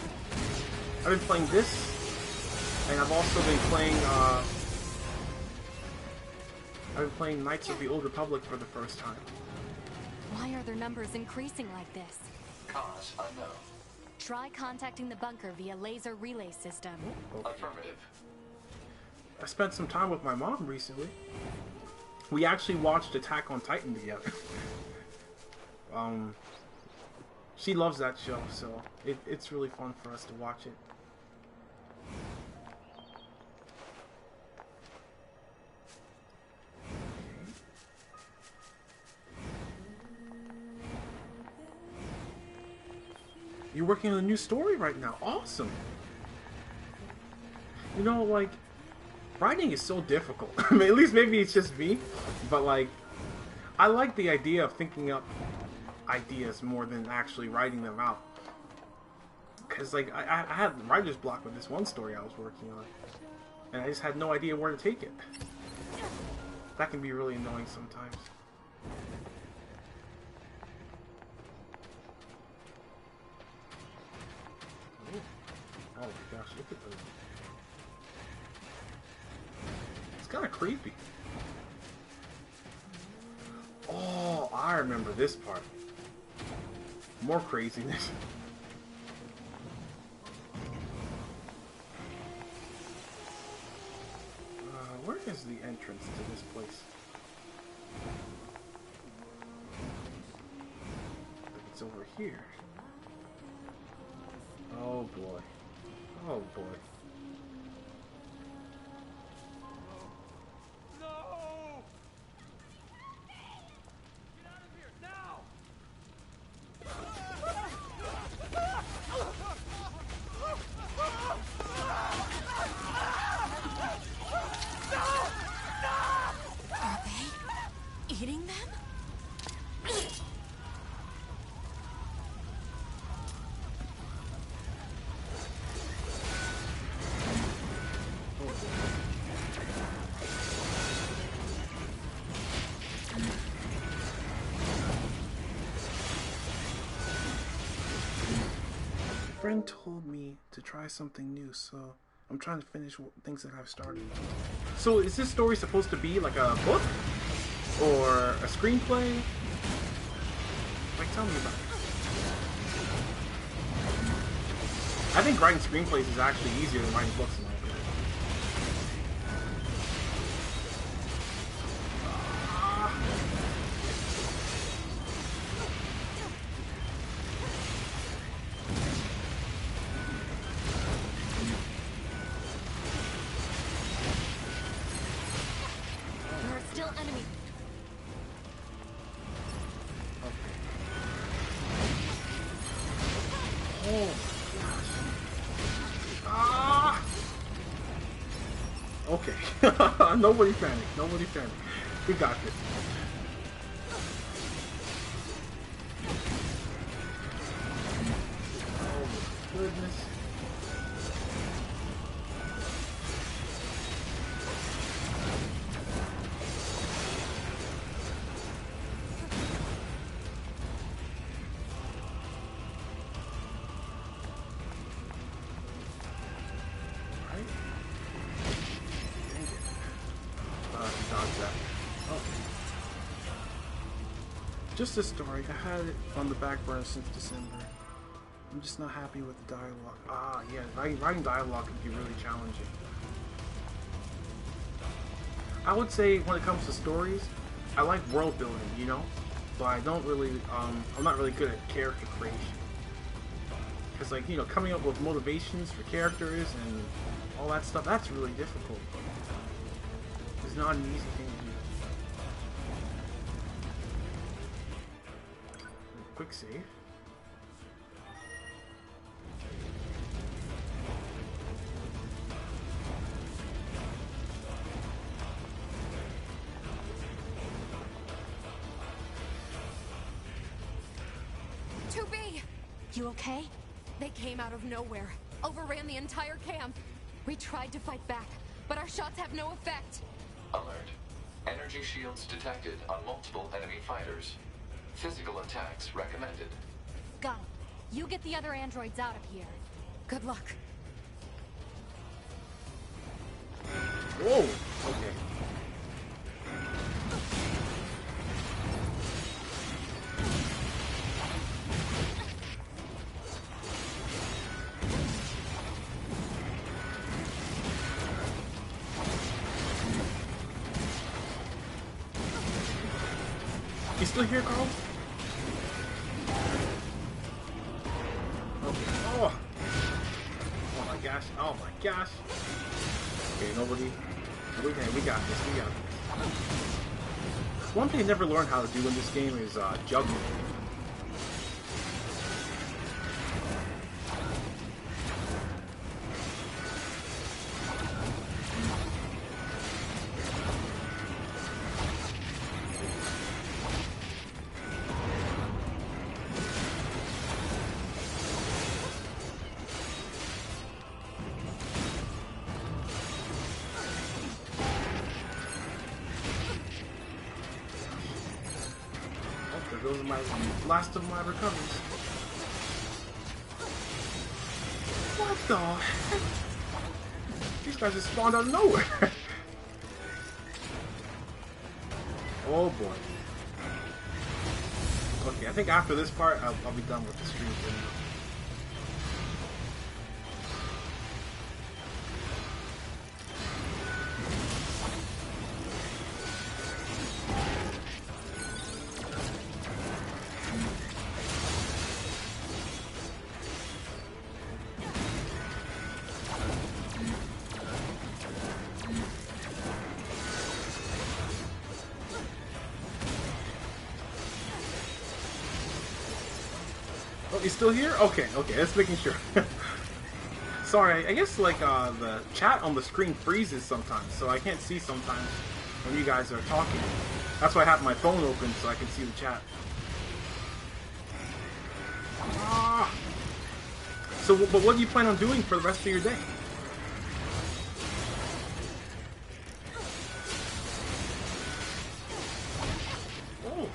I've been playing this, and I've also been playing Knights of the Old Republic for the first time. Why are their numbers increasing like this? Cause unknown. Try contacting the bunker via laser relay system. Okay. Affirmative. I spent some time with my mom recently. We actually watched Attack on Titan together. She loves that show, so it's really fun for us to watch it. You're working on a new story right now. Awesome. You know, like, writing is so difficult. I mean, at least maybe it's just me, but like, I like the idea of thinking up ideas more than actually writing them out. Because like, I had writer's block with this one story I was working on, and I just had no idea where to take it. That can be really annoying sometimes. Oh my gosh, look at those. It's kind of creepy. Oh, I remember this part. More craziness. Where is the entrance to this place? I think it's over here. Oh boy. Oh boy. No! Get out of here now! Are they eating them? A friend told me to try something new, so I'm trying to finish things that I've started. So is this story supposed to be like a book? Or a screenplay? Like, tell me about it. I think writing screenplays is actually easier than writing books in my opinion. Oh my gosh. Ah! Okay. Nobody panic. Nobody panic. We got this. Oh my goodness. Just a story. I had it on the back burner since December. I'm just not happy with the dialogue. Ah, yeah, writing dialogue can be really challenging. I would say when it comes to stories, I like world building, you know, but I don't really, I'm not really good at character creation. Because, like, you know, coming up with motivations for characters and all that stuff, that's really difficult. It's not an easy thing to do. Quick save. You okay? They came out of nowhere, overran the entire camp. We tried to fight back, but our shots have no effect. Alert. Energy shields detected on multiple enemy fighters. Physical attacks recommended. Got it. You get the other androids out of here. Good luck. Whoa! Okay. You still here, Carl? Okay. Oh! Oh my gosh. Oh my gosh. Okay, nobody. Okay, we got this. We got this. One thing I never learned how to do in this game is juggling. Those are my last of my recoveries. What the heck? These guys just spawned out of nowhere. Oh boy. Okay, I think after this part, I'll be done with the stream video. Oh, you still here? Okay, okay, just making sure. Sorry, I guess like the chat on the screen freezes sometimes, so I can't see sometimes when you guys are talking. That's why I have my phone open so I can see the chat. Ah. So, but what do you plan on doing for the rest of your day? Oh.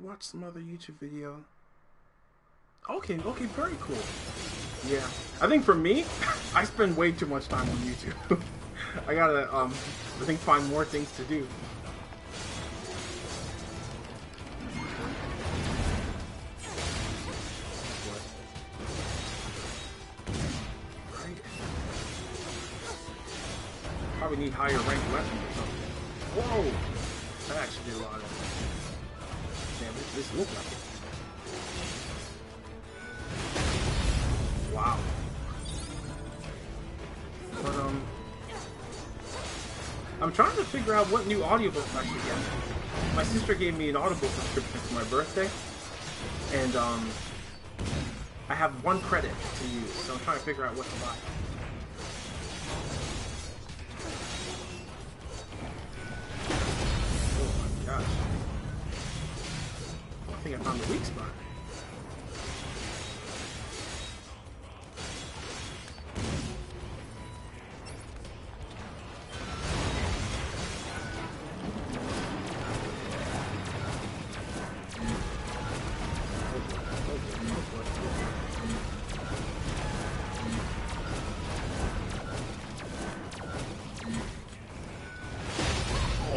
watch some other YouTube video. Okay, okay, very cool. Yeah, I think for me, I spend way too much time on YouTube. I gotta, I think find more things to do. Right. Probably need higher ranked weapons or something. Whoa! That actually did a lot of damage. This looked like it. Wow. But, I'm trying to figure out what new audiobooks I should get. My sister gave me an Audible subscription for my birthday, and, I have 1 credit to use, so I'm trying to figure out what to buy. Oh my gosh. I think I found the weak spot.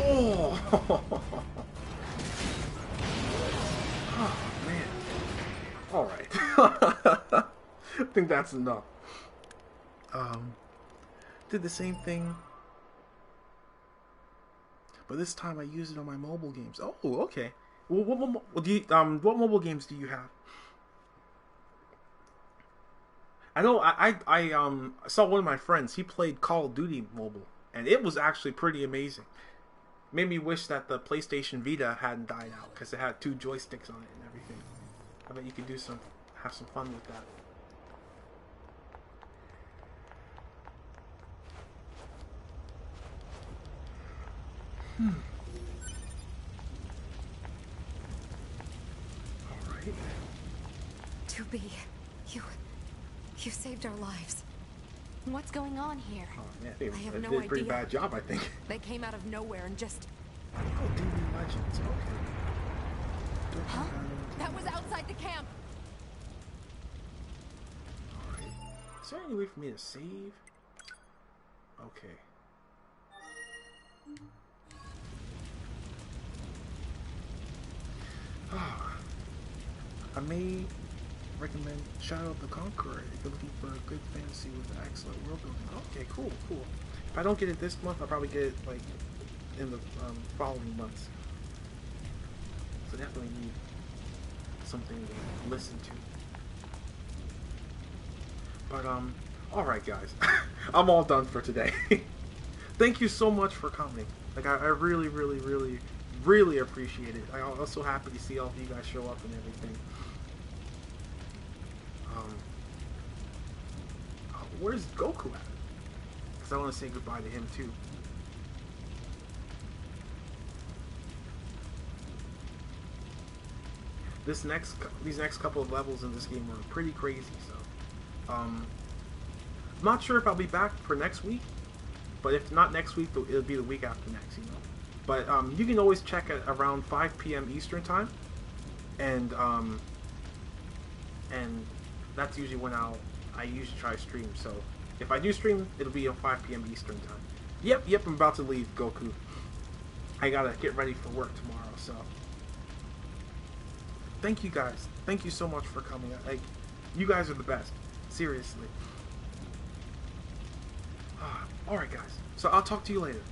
Oh man. Alright. I think that's enough. Did the same thing. But this time I used it on my mobile games. Oh, okay. Well, what what mobile games do you have? I know I saw one of my friends, he played Call of Duty mobile, and it was actually pretty amazing. Made me wish that the PlayStation Vita hadn't died out, because it had 2 joysticks on it and everything. I bet you could have some fun with that. Alright. 2B, you saved our lives. What's going on here? Oh man, they I have did no a pretty idea. bad job, I think. They came out of nowhere and just... Oh, DB Legends, okay. Huh? That was outside the camp! Alright. Is there any way for me to save? Okay. I may recommend Shadow of the Conqueror if you're looking for a good fantasy with excellent world building. Okay, cool, cool. If I don't get it this month, I'll probably get it like in the following months. So definitely need something to listen to. But alright guys, I'm all done for today. Thank you so much for coming. Like I really, really, really, really appreciate it. I'm also happy to see all of you guys show up and everything. Where's Goku at? Because I want to say goodbye to him too. These next couple of levels in this game are pretty crazy. So, I'm not sure if I'll be back for next week, but if not next week, it'll be the week after next. You know. But you can always check at around 5 p.m. Eastern time, and that's usually when I usually try to stream. So if I do stream, it'll be at 5 p.m. Eastern time. Yep, I'm about to leave, Goku. I gotta get ready for work tomorrow. So thank you guys. Thank you so much for coming. Like, you guys are the best. Seriously. Alright guys. So I'll talk to you later.